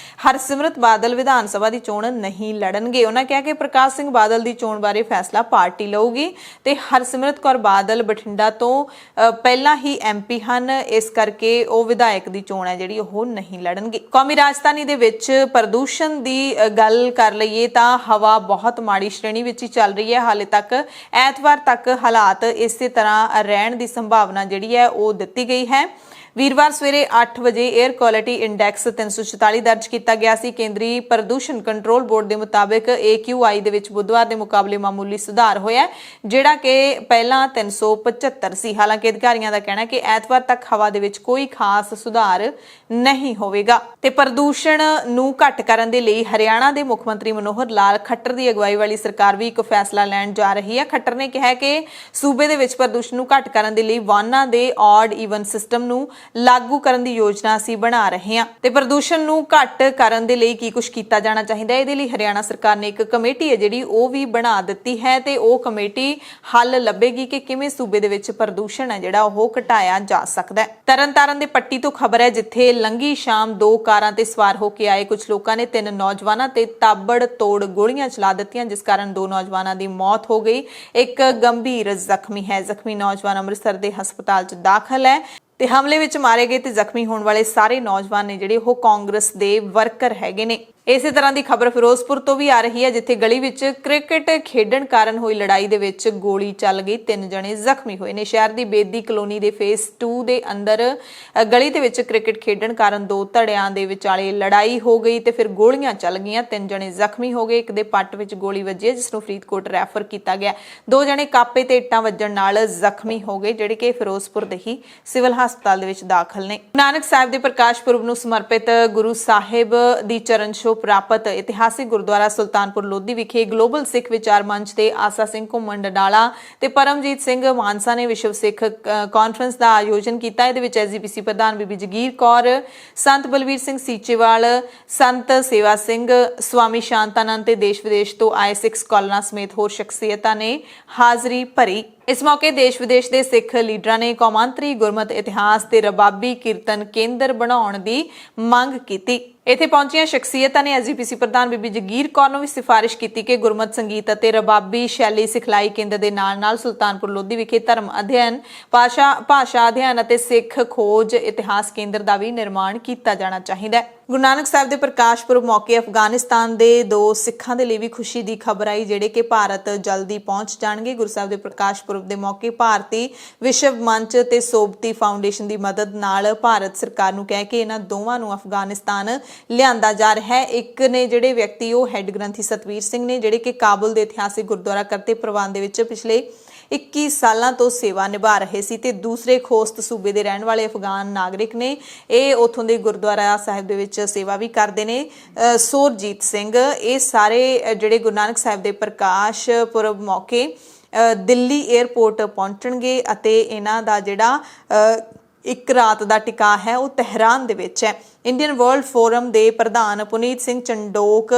ਹਰਸਿਮਰਤ ਬਾਦਲ ਵਿਧਾਨ ਸਭਾ ਦੀ ਚੋਣ ਨਹੀਂ ਲੜਨਗੇ। ਉਹਨਾਂ ਕਿਹਾ ਕਿ ਪ੍ਰਕਾਸ਼ ਸਿੰਘ ਬਾਦਲ ਦੀ ਚੋਣ ਬਾਰੇ ਫੈਸਲਾ ਪਾਰਟੀ ਲਊਗੀ ਤੇ ਹਰਸਿਮਰਤ ਕੌਰ ਬਾਦਲ ਬਠਿੰਡਾ ਤੋਂ ਪਹਿਲਾਂ ਹੀ MP ਹਨ, ਇਸ ਕਰਕੇ ਉਹ ਵਿਧਾਇਕ ਦੀ ਚੋਣ ਹੈ ਜਿਹੜੀ ਉਹ ਨਹੀਂ ਲੜਨਗੇ। ਕੌਮੀ ਰਾਜਧਾਨੀ ਦੇ ਵਿੱਚ ਪ੍ਰਦੂਸ਼ਣ ਦੀ ਗੱਲ ਕਰ ਲਈਏ ਤਾਂ ਹਵਾ ਬਹੁਤ ਮਾੜੀ ਸ਼੍ਰੇਣੀ ਵਿੱਚ ਹੀ ਚੱਲ ਰਹੀ ਹੈ। ਹਾਲੇ ਤੱਕ ਐਤਵਾਰ ਤੱਕ ਹਾਲਾਤ ਇਸੇ ਤਰ੍ਹਾਂ ਰਹਿਣ ਦੀ ਸੰਭਾਵਨਾ ਜਿਹੜੀ ਹੈ ਉਹ ਦਿੱਤੀ ਗਈ ਹੈ। ਵੀਰਵਾਰ ਸਵੇਰੇ 8 ਵਜੇ 에ਅਰ ਕੁਆਲਿਟੀ ਇੰਡੈਕਸ 344 ਦਰਜ ਕੀਤਾ ਗਿਆ ਸੀ। ਕੇਂਦਰੀ ਪ੍ਰਦੂਸ਼ਣ ਕੰਟਰੋਲ ਬੋਰਡ ਦੇ ਮੁਤਾਬਕ AQI ਦੇ ਵਿੱਚ ਬੁੱਧਵਾਰ ਦੇ ਮੁਕਾਬਲੇ ਮਾਮੂਲੀ ਸੁਧਾਰ ਹੋਇਆ, ਜਿਹੜਾ ਕਿ ਪਹਿਲਾਂ 375 ਸੀ। ਹਾਲਾਂਕਿ ਅਧਿਕਾਰੀਆਂ ਦਾ ਕਹਿਣਾ ਹੈ ਕਿ ਐਤਵਾਰ ਤੱਕ ਹਵਾ ਦੇ ਵਿੱਚ ਕੋਈ ਖਾਸ ਸੁਧਾਰ ਨਹੀਂ ਹੋਵੇਗਾ। ਤੇ ਪ੍ਰਦੂਸ਼ਣ ਨੂੰ ਘੱਟ ਕਰਨ ਦੇ ਲਈ ਹਰਿਆਣਾ ਦੇ ਮੁੱਖ ਮੰਤਰੀ ਮਨੋਹਰ ਲਾਲ ਖੱਟਰ ਦੀ ਅਗਵਾਈ ਵਾਲੀ ਸਰਕਾਰ ਵੀ ਇੱਕ ਫੈਸਲਾ ਲੈਣ ਜਾ ਰਹੀ ਹੈ। ਖੱਟਰ ਨੇ ਕਿਹਾ ਕਿ ਸੂਬੇ ਦੇ ਵਿੱਚ ਪ੍ਰਦੂਸ਼ਣ ਨੂੰ ਘੱਟ ਕਰਨ ਦੇ ਲਈ ਵਾਹਨਾਂ ਦੇ ਆਡ ਈਵਨ ਸਿਸਟਮ ਨੂੰ ਲਾਗੂ ਕਰਨ ਦੀ ਯੋਜਨਾ ਅਸੀਂ ਬਣਾ ਰਹੇ ਹਾਂ। ਤੇ ਪ੍ਰਦੂਸ਼ਣ ਨੂੰ ਘੱਟ ਕਰਨ ਦੇ ਲਈ ਕੀ ਕੁਝ ਕੀਤਾ ਜਾਣਾ ਚਾਹੀਦਾ ਹੈ, ਇਹਦੇ ਲਈ ਹਰਿਆਣਾ ਸਰਕਾਰ ਨੇ ਇੱਕ ਕਮੇਟੀ ਹੈ ਜਿਹੜੀ ਉਹ ਵੀ ਬਣਾ ਦਿੱਤੀ ਹੈ ਤੇ ਉਹ ਕਮੇਟੀ ਹੱਲ ਲੱਭੇਗੀ ਕਿ ਕਿਵੇਂ ਸੂਬੇ ਦੇ ਵਿੱਚ ਪ੍ਰਦੂਸ਼ਣ ਹੈ ਜਿਹੜਾ ਉਹ ਘਟਾਇਆ ਜਾ ਸਕਦਾ ਹੈ। ਤਰਨਤਾਰਨ ਦੇ ਪੱਟੀ ਤੋਂ ਖਬਰ ਹੈ, ਜਿੱਥੇ ਲੰਘੀ ਸ਼ਾਮ 2 ਕਾਰਾਂ ਤੇ ਸਵਾਰ ਹੋ ਕੇ ਆਏ ਕੁਝ ਲੋਕਾਂ ਨੇ 3 ਨੌਜਵਾਨਾਂ ਤੇ ਤਾਬੜ ਤੋੜ ਗੋਲੀਆਂ ਚਲਾ ਦਿੱਤੀਆਂ, ਜਿਸ ਕਾਰਨ 2 ਨੌਜਵਾਨਾਂ ਦੀ ਮੌਤ ਹੋ ਗਈ। ਇੱਕ ਗੰਭੀਰ ਜ਼ਖਮੀ ਹੈ। ਜ਼ਖਮੀ ਨੌਜਵਾਨ ਅੰਮ੍ਰਿਤਸਰ ਦੇ ਹਸਪਤਾਲ 'ਚ ਦਾਖਲ ਹੈ ਤੇ ਹਮਲੇ ਵਿੱਚ ਮਾਰੇ ਗਏ ਤੇ ਜ਼ਖਮੀ ਹੋਣ ਵਾਲੇ ਸਾਰੇ ਨੌਜਵਾਨ ਨੇ ਜਿਹੜੇ ਉਹ ਕਾਂਗਰਸ ਦੇ ਵਰਕਰ ਹੈਗੇ ਨੇ। ਇਸੇ ਤਰ੍ਹਾਂ ਦੀ ਖਬਰ ਫਿਰੋਜ਼ਪੁਰ ਤੋਂ ਵੀ ਆ ਰਹੀ ਹੈ, ਜਿੱਥੇ ਗਲੀ ਵਿੱਚ ਕ੍ਰਿਕਟ ਖੇਡਣ ਕਾਰਨ ਹੋਈ ਲੜਾਈ ਦੇ ਵਿੱਚ ਗੋਲੀ ਚੱਲ ਗਈ, 3 ਜਣੇ ਜ਼ਖਮੀ ਹੋਏ ਨੇ। ਸ਼ਹਿਰ ਦੀ ਬੇਦੀ ਕਲੋਨੀ ਦੇ ਫੇਸ 2 ਦੇ ਅੰਦਰ ਗਲੀ ਦੇ ਵਿੱਚ ਕ੍ਰਿਕਟ ਖੇਡਣ ਕਾਰਨ 2 ਧੜਿਆਂ ਦੇ ਵਿਚਾਲੇ ਲੜਾਈ ਹੋ ਗਈ ਤੇ ਫਿਰ ਗੋਲੀਆਂ ਚੱਲ ਗਈਆਂ, 3 ਜਣੇ ਜ਼ਖਮੀ ਹੋ ਗਏ। ਇੱਕ ਦੇ ਪੱਟ ਵਿੱਚ ਗੋਲੀ ਵੱਜੀ ਜਿਸ ਨੂੰ ਫਰੀਦਕੋਟ ਰੈਫਰ ਕੀਤਾ ਗਿਆ। 2 ਜਣੇ ਕਾਪੇ ਤੇ ਇੱਟਾਂ ਵੱਜਣ ਨਾਲ ਜ਼ਖਮੀ ਹੋ ਗਏ, ਜਿਹੜੇ ਕਿ ਫਿਰੋਜ਼ਪੁਰ ਦੇ ਹੀ ਸਿਵਲ ਹਸਪਤਾਲ ਦੇ ਵਿੱਚ ਦਾਖਲ ਨੇ। ਨਾਨਕ ਸਾਹਿਬ ਦੇ ਪ੍ਰਕਾਸ਼ ਪੁਰਬ ਨੂੰ ਸਮਰਪਿਤ ਗੁਰੂ ਸਾਹਿਬ ਦੀ ਚਰਨ ਛੋਹ ਪ੍ਰਾਪਤ ਇਤਿਹਾਸਿਕ ਗੁਰਦੁਆਰਾ ਸੁਲਤਾਨਪੁਰ ਲੋਧੀ ਵਿਖੇ ਗਲੋਬਲ ਸਿੱਖ ਵਿਚਾਰ ਮੰਚ ਦੇ ਆਸਾ ਸਿੰਘ ਘੁੰਮਣ ਡਡਾਲਾ ਤੇ ਪਰਮਜੀਤ ਸਿੰਘ ਮਾਨਸਾ ਨੇ ਵਿਸ਼ਵ ਸਿੱਖ ਕਾਨਫਰੰਸ ਦਾ ਆਯੋਜਨ ਕੀਤਾ। ਇਹਦੇ ਵਿੱਚ SGPC ਪ੍ਰਧਾਨ ਬੀਬੀ ਜਗੀਰ ਕੌਰ, ਸੰਤ ਬਲਵੀਰ ਸਿੰਘ ਸੀਚੇਵਾਲ, ਸੰਤ ਸੇਵਾ ਸਿੰਘ, ਸਵਾਮੀ ਸ਼ਾਂਤਾਨੰਦ ਤੇ ਦੇਸ਼ ਵਿਦੇਸ਼ ਤੋਂ ਆਏ ਸਿੱਖ ਸਕਾਲਰਾਂ ਸਮੇਤ ਹੋਰ ਸ਼ਖਸੀਅਤਾਂ ਨੇ ਹਾਜ਼ਰੀ ਭਰੀ। ਇਸ ਮੌਕੇ ਦੇਸ਼ ਵਿਦੇਸ਼ ਦੇ ਸਿੱਖ ਲੀਡਰਾਂ ਨੇ ਕੌਮਾਂਤਰੀ ਗੁਰਮਤਿ ਇਤਿਹਾਸ ਤੇ ਰਬਾਬੀ ਕੀਰਤਨ ਕੇਂਦਰ ਬਣਾਉਣ ਦੀ ਮੰਗ ਕੀਤੀ। ਇੱਥੇ ਪਹੁੰਚੀਆਂ ਸ਼ਖਸੀਅਤਾਂ ਨੇ SGPC ਪ੍ਰਧਾਨ ਬੀਬੀ ਜਗੀਰ ਕੌਰ ਨੂੰ ਵੀ ਸਿਫਾਰਿਸ਼ ਕੀਤੀ ਕਿ ਗੁਰਮਤਿ ਸੰਗੀਤ ਅਤੇ ਸ਼ੈਲੀ ਸਿਖਲਾਈ ਕੇਂਦਰ ਦੇ ਨਾਲ ਸੁਲਤਾਨਪੁਰ ਲੋਧੀ ਵਿਖੇ ਧਰਮ ਅਧਿਐਨ, ਭਾਸ਼ਾ ਅਧਿਐਨ ਅਤੇ ਸਿੱਖ ਖੋਜ ਇਤਿਹਾਸ ਕੇਂਦਰ ਦਾ ਵੀ ਨਿਰਮਾਣ ਕੀਤਾ ਜਾਣਾ ਚਾਹੀਦਾ ਹੈ। ਗੁਰੂ ਨਾਨਕ ਸਾਹਿਬ ਦੇ ਪ੍ਰਕਾਸ਼ ਪੁਰਬ ਮੌਕੇ ਅਫਗਾਨਿਸਤਾਨ ਦੇ 2 ਸਿੱਖਾਂ ਦੇ ਲਈ ਵੀ ਖੁਸ਼ੀ ਦੀ ਖਬਰ ਆਈ, ਜਿਹੜੇ ਕਿ ਭਾਰਤ ਜਲਦੀ ਪਹੁੰਚ ਜਾਣਗੇ। ਗੁਰੂ ਸਾਹਿਬ ਦੇ ਪ੍ਰਕਾਸ਼ ਪੁਰਬ ਦੇ ਮੌਕੇ ਭਾਰਤੀ ਵਿਸ਼ਵ ਮੰਚ ਤੇ ਸੋਬਤੀ ਫਾਊਂਡੇਸ਼ਨ ਦੀ ਮਦਦ ਨਾਲ ਭਾਰਤ ਸਰਕਾਰ ਨੂੰ ਕਹਿ ਕੇ ਇਹਨਾਂ ਦੋਵਾਂ ਨੂੰ ਅਫਗਾਨਿਸਤਾਨ ਲਿਆਂਦਾ ਜਾ ਰਿਹਾ ਹੈ। ਇੱਕ ਨੇ ਜਿਹੜੇ ਵਿਅਕਤੀ ਉਹ ਹੈੱਡ ਗ੍ਰੰਥੀ ਸਤਵੀਰ ਸਿੰਘ ਨੇ, ਜਿਹੜੇ ਕਿ ਕਾਬੁਲ ਦੇ ਇਤਿਹਾਸਿਕ ਗੁਰਦੁਆਰਾ ਕਰਤੇ ਪ੍ਰਵਾਨ ਦੇ ਵਿੱਚ ਪਿਛਲੇ 21 ਸਾਲਾਂ ਤੋਂ ਸੇਵਾ ਨਿਭਾ ਰਹੇ ਸੀ ਤੇ ਦੂਸਰੇ ਖੋਸਤ ਸੂਬੇ ਦੇ ਰਹਿਣ ਵਾਲੇ ਅਫਗਾਨ ਨਾਗਰਿਕ ਨੇ, ਇਹ ਉੱਥੋਂ ਦੇ ਗੁਰਦੁਆਰਾ ਸਾਹਿਬ ਦੇ ਵਿੱਚ ਸੇਵਾ ਵੀ ਕਰਦੇ ਨੇ, ਸੁਰਜੀਤ ਸਿੰਘ। ਇਹ ਸਾਰੇ ਜਿਹੜੇ ਗੁਰੂ ਨਾਨਕ ਸਾਹਿਬ ਦੇ ਪ੍ਰਕਾਸ਼ ਪੁਰਬ ਮੌਕੇ ਦਿੱਲੀ 에ਅਰਪੋਰਟ ਪਹੁੰਚਣਗੇ ਅਤੇ ਇਹਨਾਂ ਦਾ ਜਿਹੜਾ 1 ਰਾਤ ਦਾ ਟਿਕਾ ਹੈ ਉਹ ਤਹਿਰਾਨ ਦੇ ਵਿੱਚ ਹੈ। ਇੰਡੀਅਨ ਵਰਲਡ ਫੋਰਮ ਦੇ ਪ੍ਰਧਾਨ ਪੁਨੀਤ ਸਿੰਘ ਚੰਡੋਕ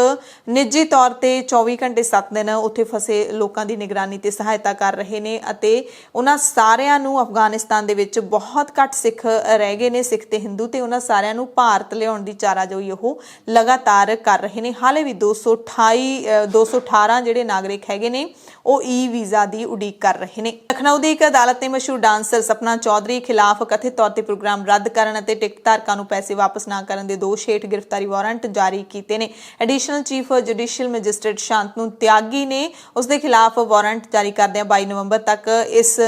ਨਿੱਜੀ ਤੌਰ ਤੇ 24 ਘੰਟੇ 7 ਦਿਨ ਉੱਥੇ ਫਸੇ ਲੋਕਾਂ ਦੀ ਨਿਗਰਾਨੀ ਤੇ ਸਹਾਇਤਾ ਕਰ ਰਹੇ ਨੇ ਅਤੇ ਉਹਨਾਂ ਸਾਰਿਆਂ ਨੂੰ ਅਫਗਾਨਿਸਤਾਨ ਦੇ ਵਿੱਚ ਬਹੁਤ ਘੱਟ ਸਿੱਖ ਰਹਿ ਗਏ ਨੇ, ਸਿੱਖ ਤੇ ਹਿੰਦੂ, ਤੇ ਉਹਨਾਂ ਸਾਰਿਆਂ ਨੂੰ ਭਾਰਤ ਲਿਆਉਣ ਦੀ ਚਾਰਾਜੋਈ ਉਹ ਲਗਾਤਾਰ ਕਰ ਰਹੇ ਨੇ। ਹਾਲੇ ਵੀ 218 ਜਿਹੜੇ ਨਾਗਰਿਕ ਹੈਗੇ ਨੇ ਉਹ ਈ ਵੀਜ਼ਾ ਦੀ ਉਡੀਕ ਕਰ ਰਹੇ ਨੇ। ਲਖਨਊ ਦੀ ਇੱਕ ਅਦਾਲਤ ਨੇ ਮਸ਼ਹੂਰ ਡਾਂਸਰ ਸਪਨਾ ਚੌਧਰੀ ਖਿਲਾਫ ਕਥਿਤ ਤੌਰ ਤੇ ਪ੍ਰੋਗਰਾਮ ਰੱਦ ਕਰਨ ਅਤੇ ਟਿਕਟ ਧਾਰਕਾਂ ਨੂੰ ਪੈਸੇ ਵਾਪਸ ਨਾ ਕਰਨ ਦੇ ਦੋਸ਼ ਹੇਠ ਗ੍ਰਿਫਤਾਰੀ ਵਾਰੰਟ ਜਾਰੀ ਕੀਤੇ ਨੇ। Additional chief judicial magistrate Shantanu Tyagi ਨੇ ਉਸ ਦੇ ਖਿਲਾਫ ਵਾਰੰਟ ਜਾਰੀ ਕਰਦਿਆਂ 22 ਨਵੰਬਰ ਤੱਕ ਇਸ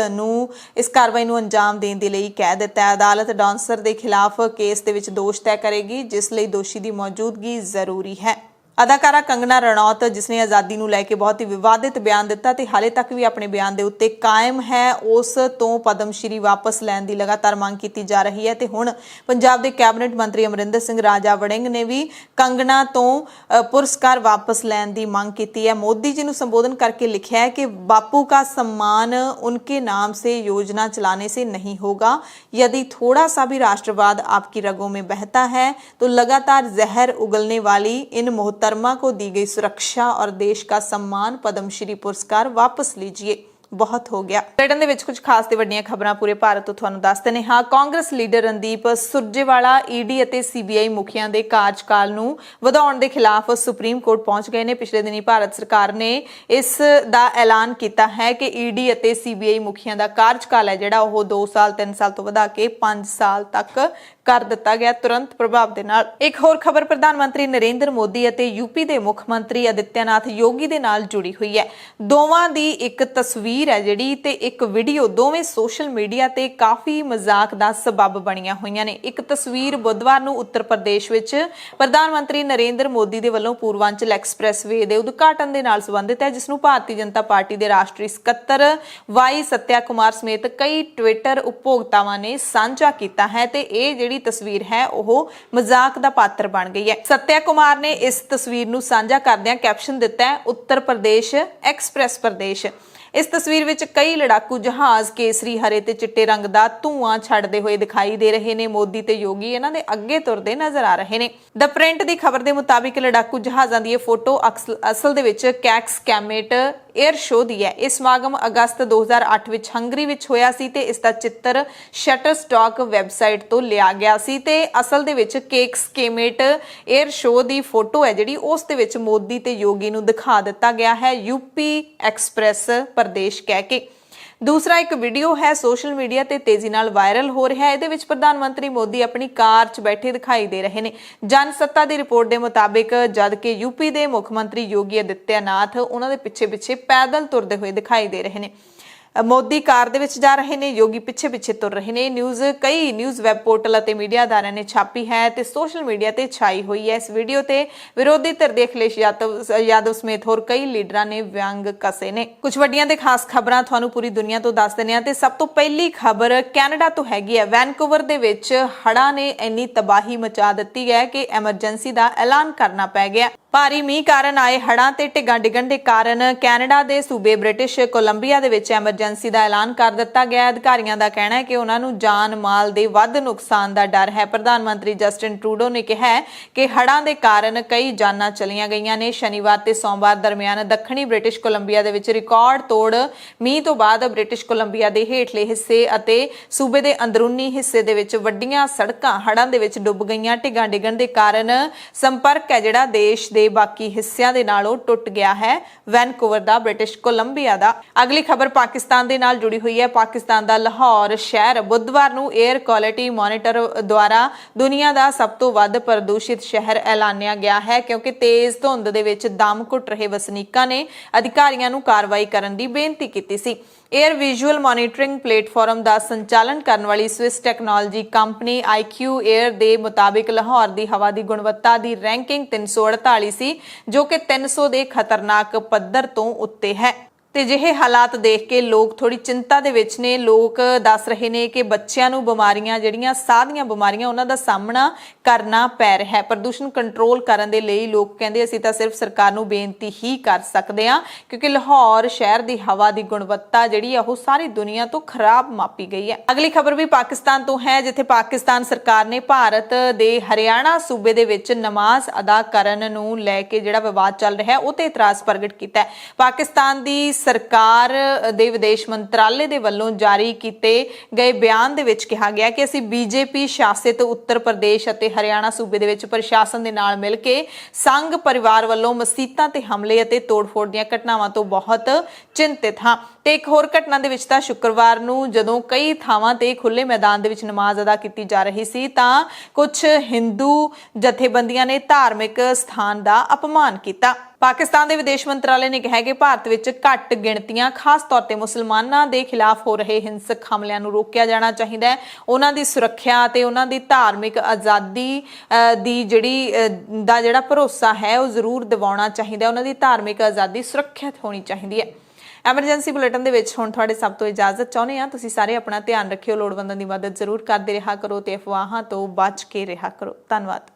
ਕਾਰਵਾਈ ਨੂੰ ਅੰਜਾਮ ਦੇਣ ਦੇ ਲਈ ਕਹਿ ਦਿੱਤਾ ਹੈ। ਅਦਾਲਤ ਡਾਂਸਰ ਦੇ ਖਿਲਾਫ ਕੇਸ ਦੇ ਵਿੱਚ ਦੋਸ਼ ਤੈਅ ਕਰੇਗੀ, ਜਿਸ ਲਈ ਦੋਸ਼ੀ ਦੀ ਮੌਜੂਦਗੀ ਜ਼ਰੂਰੀ ਹੈ। ਅਦਾਕਾਰਾ ਕੰਗਨਾ ਰਣੌਤ, ਜਿਸ ਨੇ ਆਜ਼ਾਦੀ ਨੂੰ ਲੈ ਕੇ ਬਹੁਤ ਹੀ ਵਿਵਾਦਿਤ ਬਿਆਨ ਦਿੱਤਾ ਤੇ ਹਾਲੇ ਤੱਕ ਵੀ ਆਪਣੇ ਬਿਆਨ ਦੇ ਉੱਤੇ ਕਾਇਮ ਹੈ, ਉਸ ਤੋਂ ਪਦਮ ਸ਼੍ਰੀ ਵਾਪਸ ਲੈਣ ਦੀ ਲਗਾਤਾਰ ਮੰਗ ਕੀਤੀ ਜਾ ਰਹੀ ਹੈ। ਤੇ ਹੁਣ ਪੰਜਾਬ ਦੇ ਕੈਬਨਿਟ ਮੰਤਰੀ ਅਮਰਿੰਦਰ ਸਿੰਘ ਰਾਜਾ ਵੜਿੰਗ ਨੇ ਵੀ ਕੰਗਨਾ ਤੋਂ ਪੁਰਸਕਾਰ ਵਾਪਸ ਲੈਣ ਦੀ ਮੰਗ ਕੀਤੀ ਹੈ। ਮੋਦੀ ਜੀ ਨੂੰ ਸੰਬੋਧਨ ਕਰਕੇ ਲਿਖਿਆ ਹੈ ਕਿ ਬਾਪੂ का सम्मान उनके नाम से योजना चलाने से नहीं होगा। यदि थोड़ा सा भी राष्ट्रवाद आपकी रगों में बहता है तो लगातार जहर उगलने वाली इन मोहतरमा को दी गई सुरक्षा और देश का सम्मान पद्मश्री पुरस्कार वापस लीजिए। बहुत हो गया। ब्रिटेन ਦੇ ਵਿੱਚ ਕੁਝ ਖਾਸ ਤੇ ਵੱਡੀਆਂ ਖਬਰਾਂ ਪੂਰੇ ਭਾਰਤ ਤੋਂ ਤੁਹਾਨੂੰ ਦੱਸ ਦਿੰਦੇ ਹਾਂ। ਕਾਂਗਰਸ ਲੀਡਰ ਰਣਦੀਪ ਸੁਰਜੇਵਾਲਾ ਈਡੀ ਅਤੇ ਸੀਬੀਆਈ ਮੁਖੀਆਂ ਦੇ ਕਾਰਜਕਾਲ ਨੂੰ ਵਧਾਉਣ ਦੇ ਖਿਲਾਫ ਸੁਪਰੀਮ ਕੋਰਟ ਪਹੁੰਚ ਗਏ ਨੇ। ਪਿਛਲੇ ਦਿਨੀ ਭਾਰਤ ਸਰਕਾਰ ਨੇ ਇਸ ਦਾ ਐਲਾਨ ਕੀਤਾ ਹੈ ਕਿ ਈਡੀ ਅਤੇ ਸੀਬੀਆਈ ਮੁਖੀਆਂ ਦਾ ਕਾਰਜਕਾਲ ਹੈ ਜਿਹੜਾ ਉਹ 2 ਸਾਲ 3 ਸਾਲ ਤੋਂ ਵਧਾ ਕੇ 5 ਸਾਲ ਤੱਕ ਕਰ ਦਿੱਤਾ ਗਿਆ ਤੁਰੰਤ ਪ੍ਰਭਾਵ ਦੇ ਨਾਲ। ਇੱਕ ਹੋਰ ਖਬਰ ਪ੍ਰਧਾਨ ਮੰਤਰੀ ਨਰਿੰਦਰ ਮੋਦੀ ਅਤੇ ਯੂਪੀ ਦੇ ਮੁੱਖ ਮੰਤਰੀ ਆਦਿੱਤਿਆਨਾਥ ਯੋਗੀ ਦੇ ਨਾਲ ਜੁੜੀ ਹੋਈ ਹੈ। ਦੋਵਾਂ ਦੀ ਇੱਕ ਤਸਵੀਰ ਹੈ ਜਿਹੜੀ ਤੇ ਇੱਕ ਵੀਡੀਓ ਦੋਵੇਂ ਸੋਸ਼ਲ ਮੀਡੀਆ ਤੇ ਕਾਫੀ ਮਜ਼ਾਕ ਦਾ ਸਬਬ ਬਣੀਆਂ ਹੋਈਆਂ ਨੇ। ਇੱਕ ਤਸਵੀਰ ਬੁੱਧਵਾਰ ਨੂੰ ਉੱਤਰ ਪ੍ਰਦੇਸ਼ ਵਿੱਚ ਪ੍ਰਧਾਨ ਮੰਤਰੀ ਨਰਿੰਦਰ ਮੋਦੀ ਦੇ ਵੱਲੋਂ ਪੂਰਵਾਂਚਲ ਐਕਸਪ੍ਰੈਸਵੇ ਦੇ ਉਦਘਾਟਨ ਦੇ ਨਾਲ ਸੰਬੰਧਿਤ ਹੈ, ਜਿਸ ਨੂੰ ਭਾਰਤੀ ਜਨਤਾ ਪਾਰਟੀ ਦੇ ਰਾਸ਼ਟਰੀ ਸਕੱਤਰ ਵਾਈ ਸੱਤਿਆ ਕੁਮਾਰ ਸਮੇਤ ਕਈ ਟਵਿੱਟਰ ਉਪਭੋਗਤਾਵਾਂ ਨੇ ਸਾਂਝਾ ਕੀਤਾ ਹੈ ਤੇ ਇਹ ਜਿਹੜੀ ਤਸਵੀਰ ਹੈ ਉਹ ਮਜ਼ਾਕ ਦਾ ਪਾਤਰ ਬਣ ਗਈ ਹੈ। ਸੱਤਿਆ ਕੁਮਾਰ ਨੇ ਇਸ ਤਸਵੀਰ ਨੂੰ ਸਾਂਝਾ ਕਰਦਿਆਂ ਕੈਪਸ਼ਨ ਦਿੱਤਾ ਹੈ, ਉੱਤਰ ਪ੍ਰਦੇਸ਼ ਐਕਸਪ੍ਰੈਸ ਪ੍ਰਦੇਸ਼। ਇਸ ਤਸਵੀਰ ਵਿੱਚ ਕਈ ਲੜਾਕੂ ਜਹਾਜ਼ ਕੇਸਰੀ, ਹਰੇ ਤੇ ਚਿੱਟੇ ਰੰਗ ਦਾ ਧੂਆਂ ਛੱਡਦੇ ਹੋਏ ਦਿਖਾਈ ਦੇ ਰਹੇ ਨੇ। ਮੋਦੀ ਤੇ ਯੋਗੀ ਇਹਨਾਂ ਦੇ ਅੱਗੇ ਤੁਰਦੇ ਨਜ਼ਰ ਆ ਰਹੇ ਨੇ। ਦ ਪ੍ਰਿੰਟ ਦੀ ਖਬਰ ਦੇ ਮੁਤਾਬਿਕ ਲੜਾਕੂ ਜਹਾਜ਼ਾਂ ਦੀ ਇਹ ਫੋਟੋ ਅਸਲ ਦੇ ਵਿੱਚ ਕੈਕਸ ਕੈਮੇਟ 에ਅਰ ਸ਼ੋਅ ਦੀ ਹੈ। ਇਹ ਸਮਾਗਮ ਅਗਸਤ 2008 ਵਿੱਚ ਹੰਗਰੀ ਵਿੱਚ ਹੋਇਆ ਸੀ ਤੇ ਇਸ ਦਾ ਚਿੱਤਰ ਸ਼ਟਰਸਟਾਕ ਵੈਬਸਾਈਟ ਤੋਂ ਲਿਆ ਗਿਆ ਸੀ ਤੇ ਅਸਲ ਦੇ ਵਿੱਚ ਕੇਕਸ ਕੈਮੇਟ 에ਅਰ ਸ਼ੋਅ ਦੀ ਫੋਟੋ ਹੈ ਜਿਹੜੀ ਉਸ ਦੇ ਵਿੱਚ ਮੋਦੀ ਤੇ ਯੋਗੀ ਨੂੰ ਦਿਖਾ ਦਿੱਤਾ ਗਿਆ ਹੈ ਯੂਪੀ ਐਕਸਪ੍ਰੈਸ ਪ੍ਰਦੇਸ਼ ਕਹਿ ਕੇ। ਦੂਸਰਾ ਇੱਕ ਵੀਡੀਓ ਹੈ ਸੋਸ਼ਲ ਮੀਡੀਆ ਤੇ ਤੇਜ਼ੀ ਨਾਲ ਵਾਇਰਲ ਹੋ ਰਿਹਾ ਹੈ। ਇਹਦੇ ਵਿੱਚ ਪ੍ਰਧਾਨ ਮੰਤਰੀ ਮੋਦੀ ਆਪਣੀ ਕਾਰ 'ਚ ਬੈਠੇ ਦਿਖਾਈ ਦੇ ਰਹੇ ਨੇ। ਜਨ ਸੱਤਾ ਦੀ ਰਿਪੋਰਟ ਦੇ ਮੁਤਾਬਿਕ ਜਦ ਕਿ ਯੂਪੀ ਦੇ ਮੁੱਖ ਮੰਤਰੀ ਯੋਗੀ ਆਦਿੱਤਿਆਨਾਥ ਉਹਨਾਂ ਦੇ ਪਿੱਛੇ ਪੈਦਲ ਤੁਰਦੇ ਹੋਏ ਦਿਖਾਈ ਦੇ ਰਹੇ ਨੇ। ਮੋਦੀ ਕਾਰ ਦੇ ਵਿੱਚ ਜਾ ਰਹੇ ਨੇ, ਯੋਗੀ ਪਿੱਛੇ ਤੁਰ ਰਹੇ ਨੇ। ਕਈ ਨਿਊਜ਼ ਵੈਬ ਪੋਰਟਲ ਅਤੇ ਮੀਡੀਆ ਅਦਾਰਿਆਂ ਨੇ ਛਾਪੀ ਹੈ ਤੇ ਸੋਸ਼ਲ ਮੀਡੀਆ ਤੇ ਛਾਈ ਹੋਈ ਹੈ। ਇਸ ਵੀਡੀਓ ਤੇ ਵਿਰੋਧੀ ਧਿਰ ਦੇ ਅਖਿਲੇਸ਼ ਯਾਦਵ ਸਮੇਤ ਹੋਰ ਕਈ ਲੀਡਰਾਂ ਨੇ ਵਿਅੰਗ ਕਸੇ ਨੇ। ਕੁਝ ਵੱਡੀਆਂ ਤੇ ਖਾਸ ਖਬਰਾਂ ਤੁਹਾਨੂੰ ਪੂਰੀ ਦੁਨੀਆ ਤੋਂ ਦੱਸ ਦਿੰਦੇ ਹਾਂ ਤੇ ਸਭ ਤੋਂ ਪਹਿਲੀ ਖਬਰ ਕੈਨੇਡਾ ਤੋਂ ਹੈਗੀ ਹੈ। ਵੈਨਕੂਵਰ ਦੇ ਵਿੱਚ ਹੜ੍ਹਾਂ ਨੇ ਇੰਨੀ ਤਬਾਹੀ ਮਚਾ ਦਿੱਤੀ ਹੈ ਕਿ ਐਮਰਜੈਂਸੀ ਦਾ ਐਲਾਨ ਕਰਨਾ ਪੈ ਗਿਆ। ਭਾਰੀ ਮੀਂਹ ਕਾਰਨ ਆਏ ਹੜ੍ਹਾਂ ਤੇ ਢਿੱਗਾਂ ਡਿੱਗਣ ਦੇ ਕਾਰਨ ਕੈਨੇਡਾ ਦੇ ਸੂਬੇ ਬ੍ਰਿਟਿਸ਼ ਕੋਲੰਬੀਆ ਦੇ ਵਿੱਚ ਐਮਰਜੈਂਸੀ ਦਾ ਐਲਾਨ ਕਰ ਦਿੱਤਾ ਗਿਆ। ਅਧਿਕਾਰੀਆਂ ਦਾ ਕਹਿਣਾ ਹੈ ਕਿ ਉਹਨਾਂ ਨੂੰ ਜਾਨ ਮਾਲ ਦੇ ਵੱਧ ਨੁਕਸਾਨ ਦਾ ਡਰ ਹੈ। ਪ੍ਰਧਾਨ ਮੰਤਰੀ ਜਸਟਿਨ ਟਰੂਡੋ ਨੇ ਕਿਹਾ ਹੈ ਕਿ ਹੜ੍ਹਾਂ ਦੇ ਕਾਰਨ ਕਈ ਜਾਨਾਂ ਚਲੀਆਂ ਗਈਆਂ ਨੇ। ਸ਼ਨੀਵਾਰ ਤੇ ਸੋਮਵਾਰ ਦਰਮਿਆਨ ਦੱਖਣੀ ਬ੍ਰਿਟਿਸ਼ ਕੋਲੰਬੀਆ ਦੇ ਵਿੱਚ ਰਿਕਾਰਡ ਤੋੜ ਮੀਂਹ ਤੋਂ ਬਾਅਦ ਬ੍ਰਿਟਿਸ਼ ਕੋਲੰਬੀਆ ਦੇ ਹੇਠਲੇ ਹਿੱਸੇ ਅਤੇ ਸੂਬੇ ਦੇ ਅੰਦਰੂਨੀ ਹਿੱਸੇ ਦੇ ਵਿੱਚ ਵੱਡੀਆਂ ਸੜਕਾਂ ਹੜ੍ਹਾਂ ਦੇ ਵਿੱਚ ਡੁੱਬ ਗਈਆਂ। ਢਿੱਗਾਂ ਡਿੱਗਣ ਦੇ ਕਾਰਨ ਸੰਪਰਕ ਹੈ ਜਿਹੜਾ ਦੇਸ਼ ਦੇ ਬਾਕੀ ਹਿੱਸਿਆਂ ਦੇ ਨਾਲੋਂ ਟੁੱਟ ਗਿਆ ਹੈ ਵੈਨਕੂਵਰ ਦਾ, ਬ੍ਰਿਟਿਸ਼ ਕੋਲੰਬੀਆ ਦਾ। ਅਗਲੀ ਖਬਰ ਪਾਕਿਸਤਾਨ ਦੇ ਨਾਲ ਜੁੜੀ ਹੋਈ ਹੈ। ਪਾਕਿਸਤਾਨ ਦਾ ਲਾਹੌਰ ਸ਼ਹਿਰ ਬੁੱਧਵਾਰ ਨੂੰ 에ਅਰ ਕੁਆਲਿਟੀ ਮੋਨੀਟਰ ਦੁਆਰਾ ਦੁਨੀਆ ਦਾ ਸਭ ਤੋਂ ਵੱਧ ਪ੍ਰਦੂਸ਼ਿਤ ਸ਼ਹਿਰ ਐਲਾਨਿਆ ਗਿਆ ਹੈ, ਕਿਉਂਕਿ ਤੇਜ਼ ਧੁੰਦ ਦੇ ਵਿੱਚ ਦਮ ਘੁੱਟ ਰਹੇ ਵਸਨੀਕਾਂ ਨੇ ਅਧਿਕਾਰੀਆਂ ਨੂੰ ਕਾਰਵਾਈ ਕਰਨ ਦੀ ਬੇਨਤੀ ਕੀਤੀ ਸੀ। 에ਅਰ ਵਿਜ਼ੂਅਲ ਮੋਨੀਟਰਿੰਗ ਪਲੇਟਫਾਰਮ ਦਾ ਸੰਚਾਲਨ ਕਰਨ ਵਾਲੀ Swiss technology company IQ air ਦੇ ਮੁਤਾਬਿਕ ਲਾਹੌਰ ਦੀ ਹਵਾ ਦੀ ਗੁਣਵੱਤਾ ਦੀ ਰੈਂਕਿੰਗ 348 ਸੀ, ਜੋ ਕਿ 300 ਦੇ ਖਤਰਨਾਕ ਪੱਧਰ ਤੋਂ ਉੱਤੇ ਹੈ। ਤੇ ਜਿਹੇ ਹਾਲਾਤ ਦੇਖ ਕੇ ਲੋਕ ਥੋੜੀ ਚਿੰਤਾ ਦੇ ਵਿੱਚ ਨੇ। ਲੋਕ ਦੱਸ ਰਹੇ ਨੇ ਕਿ ਬੱਚਿਆਂ ਨੂੰ ਬਿਮਾਰੀਆਂ ਜਿਹੜੀਆਂ ਸਾਹ ਦੀਆਂ ਬਿਮਾਰੀਆਂ ਉਹਨਾਂ ਦਾ ਸਾਹਮਣਾ ਕਰਨਾ ਪੈ ਰਿਹਾ ਹੈ। ਪ੍ਰਦੂਸ਼ਣ ਕੰਟਰੋਲ ਕਰਨ ਦੇ ਲਈ ਲੋਕ ਕਹਿੰਦੇ ਅਸੀਂ ਤਾਂ ਸਿਰਫ ਸਰਕਾਰ ਨੂੰ ਬੇਨਤੀ ਹੀ ਕਰ ਸਕਦੇ ਹਾਂ, ਕਿਉਂਕਿ ਲਾਹੌਰ ਸ਼ਹਿਰ ਦੀ ਹਵਾ ਦੀ ਗੁਣਵੱਤਾ ਜਿਹੜੀ ਉਹ ਸਾਰੀ ਦੁਨੀਆ ਤੋਂ ਖਰਾਬ ਮਾਪੀ ਗਈ ਹੈ। ਅਗਲੀ ਖਬਰ ਵੀ ਪਾਕਿਸਤਾਨ ਤੋਂ ਹੈ, ਜਿੱਥੇ ਪਾਕਿਸਤਾਨ ਸਰਕਾਰ ਨੇ ਭਾਰਤ ਦੇ ਹਰਿਆਣਾ ਸੂਬੇ ਦੇ ਵਿੱਚ ਨਮਾਜ਼ ਅਦਾ ਕਰਨ ਨੂੰ ਲੈ ਕੇ ਜਿਹੜਾ ਵਿਵਾਦ ਚੱਲ ਰਿਹਾ ਹੈ ਉਹ ਤੇ ਇਤਰਾਜ਼ ਪ੍ਰਗਟ ਕੀਤਾ ਹੈ। ਪਾਕਿਸਤਾਨ ਦੀ ਸਰਕਾਰ ਦੇ ਵਿਦੇਸ਼ ਮੰਤਰਾਲੇ ਦੇ ਵੱਲੋਂ ਜਾਰੀ ਕੀਤੇ ਗਏ ਬਿਆਨ ਦੇ ਵਿੱਚ ਕਿਹਾ ਗਿਆ ਕਿ ਅਸੀਂ ਬੀਜੇਪੀ ਸ਼ਾਸਿਤ ਉੱਤਰ ਪ੍ਰਦੇਸ਼ ਅਤੇ ਹਰਿਆਣਾ ਸੂਬੇ ਦੇ ਵਿੱਚ ਪ੍ਰਸ਼ਾਸਨ ਦੇ ਨਾਲ ਮਿਲ ਕੇ ਸੰਘ ਪਰਿਵਾਰ ਵੱਲੋਂ ਮਸੀਤਾਂ ਤੇ ਹਮਲੇ ਅਤੇ ਤੋੜਫੋੜ ਦੀਆਂ ਘਟਨਾਵਾਂ ਤੋਂ ਬਹੁਤ ਚਿੰਤਿਤ ਹਾਂ। ਤੇ ਇੱਕ ਹੋਰ ਘਟਨਾ ਦੇ ਵਿੱਚ ਤਾਂ ਸ਼ੁੱਕਰਵਾਰ ਨੂੰ ਜਦੋਂ ਕਈ ਥਾਵਾਂ ਤੇ ਖੁੱਲੇ ਮੈਦਾਨ ਦੇ ਵਿੱਚ ਨਮਾਜ਼ ਅਦਾ ਕੀਤੀ ਜਾ ਰਹੀ ਸੀ ਤਾਂ ਕੁਝ ਹਿੰਦੂ ਜਥੇਬੰਦੀਆਂ ਨੇ ਧਾਰਮਿਕ ਸਥਾਨ ਦਾ ਅਪਮਾਨ ਕੀਤਾ। ਪਾਕਿਸਤਾਨ ਦੇ ਵਿਦੇਸ਼ ਮੰਤਰਾਲੇ ਨੇ ਕਿਹਾ ਕਿ ਭਾਰਤ ਵਿੱਚ ਘੱਟ ਗਿਣਤੀਆਂ ਖਾਸ ਤੌਰ ਤੇ ਮੁਸਲਮਾਨਾਂ ਦੇ ਖਿਲਾਫ ਹੋ ਰਹੇ ਹਿੰਸਕ ਹਮਲਿਆਂ ਨੂੰ ਰੋਕਿਆ ਜਾਣਾ ਚਾਹੀਦਾ ਹੈ। ਉਹਨਾਂ ਦੀ ਸੁਰੱਖਿਆ ਤੇ ਉਹਨਾਂ ਦੀ ਧਾਰਮਿਕ ਆਜ਼ਾਦੀ ਦੀ ਜਿਹੜਾ ਭਰੋਸਾ ਹੈ ਉਹ ਜ਼ਰੂਰ ਦਿਵਾਉਣਾ ਚਾਹੀਦਾ। ਉਹਨਾਂ ਦੀ ਧਾਰਮਿਕ ਆਜ਼ਾਦੀ ਸੁਰੱਖਿਅਤ ਹੋਣੀ ਚਾਹੀਦੀ ਹੈ। ਐਮਰਜੈਂਸੀ ਬੁਲੇਟਿਨ ਦੇ ਵਿੱਚ ਹੁਣ ਤੁਹਾਡੇ ਸਭ ਤੋਂ ਇਜਾਜ਼ਤ ਚਾਹੁੰਦੇ ਹਾਂ। ਤੁਸੀਂ ਸਾਰੇ ਆਪਣਾ ਧਿਆਨ ਰੱਖਿਓ, ਲੋੜਵੰਦਾਂ ਦੀ ਮਦਦ ਜ਼ਰੂਰ ਕਰਦੇ ਰਿਹਾ ਕਰੋ ਤੇ ਅਫਵਾਹਾਂ ਤੋਂ ਬਚ ਕੇ ਰਿਹਾ ਕਰੋ। ਧੰਨਵਾਦ।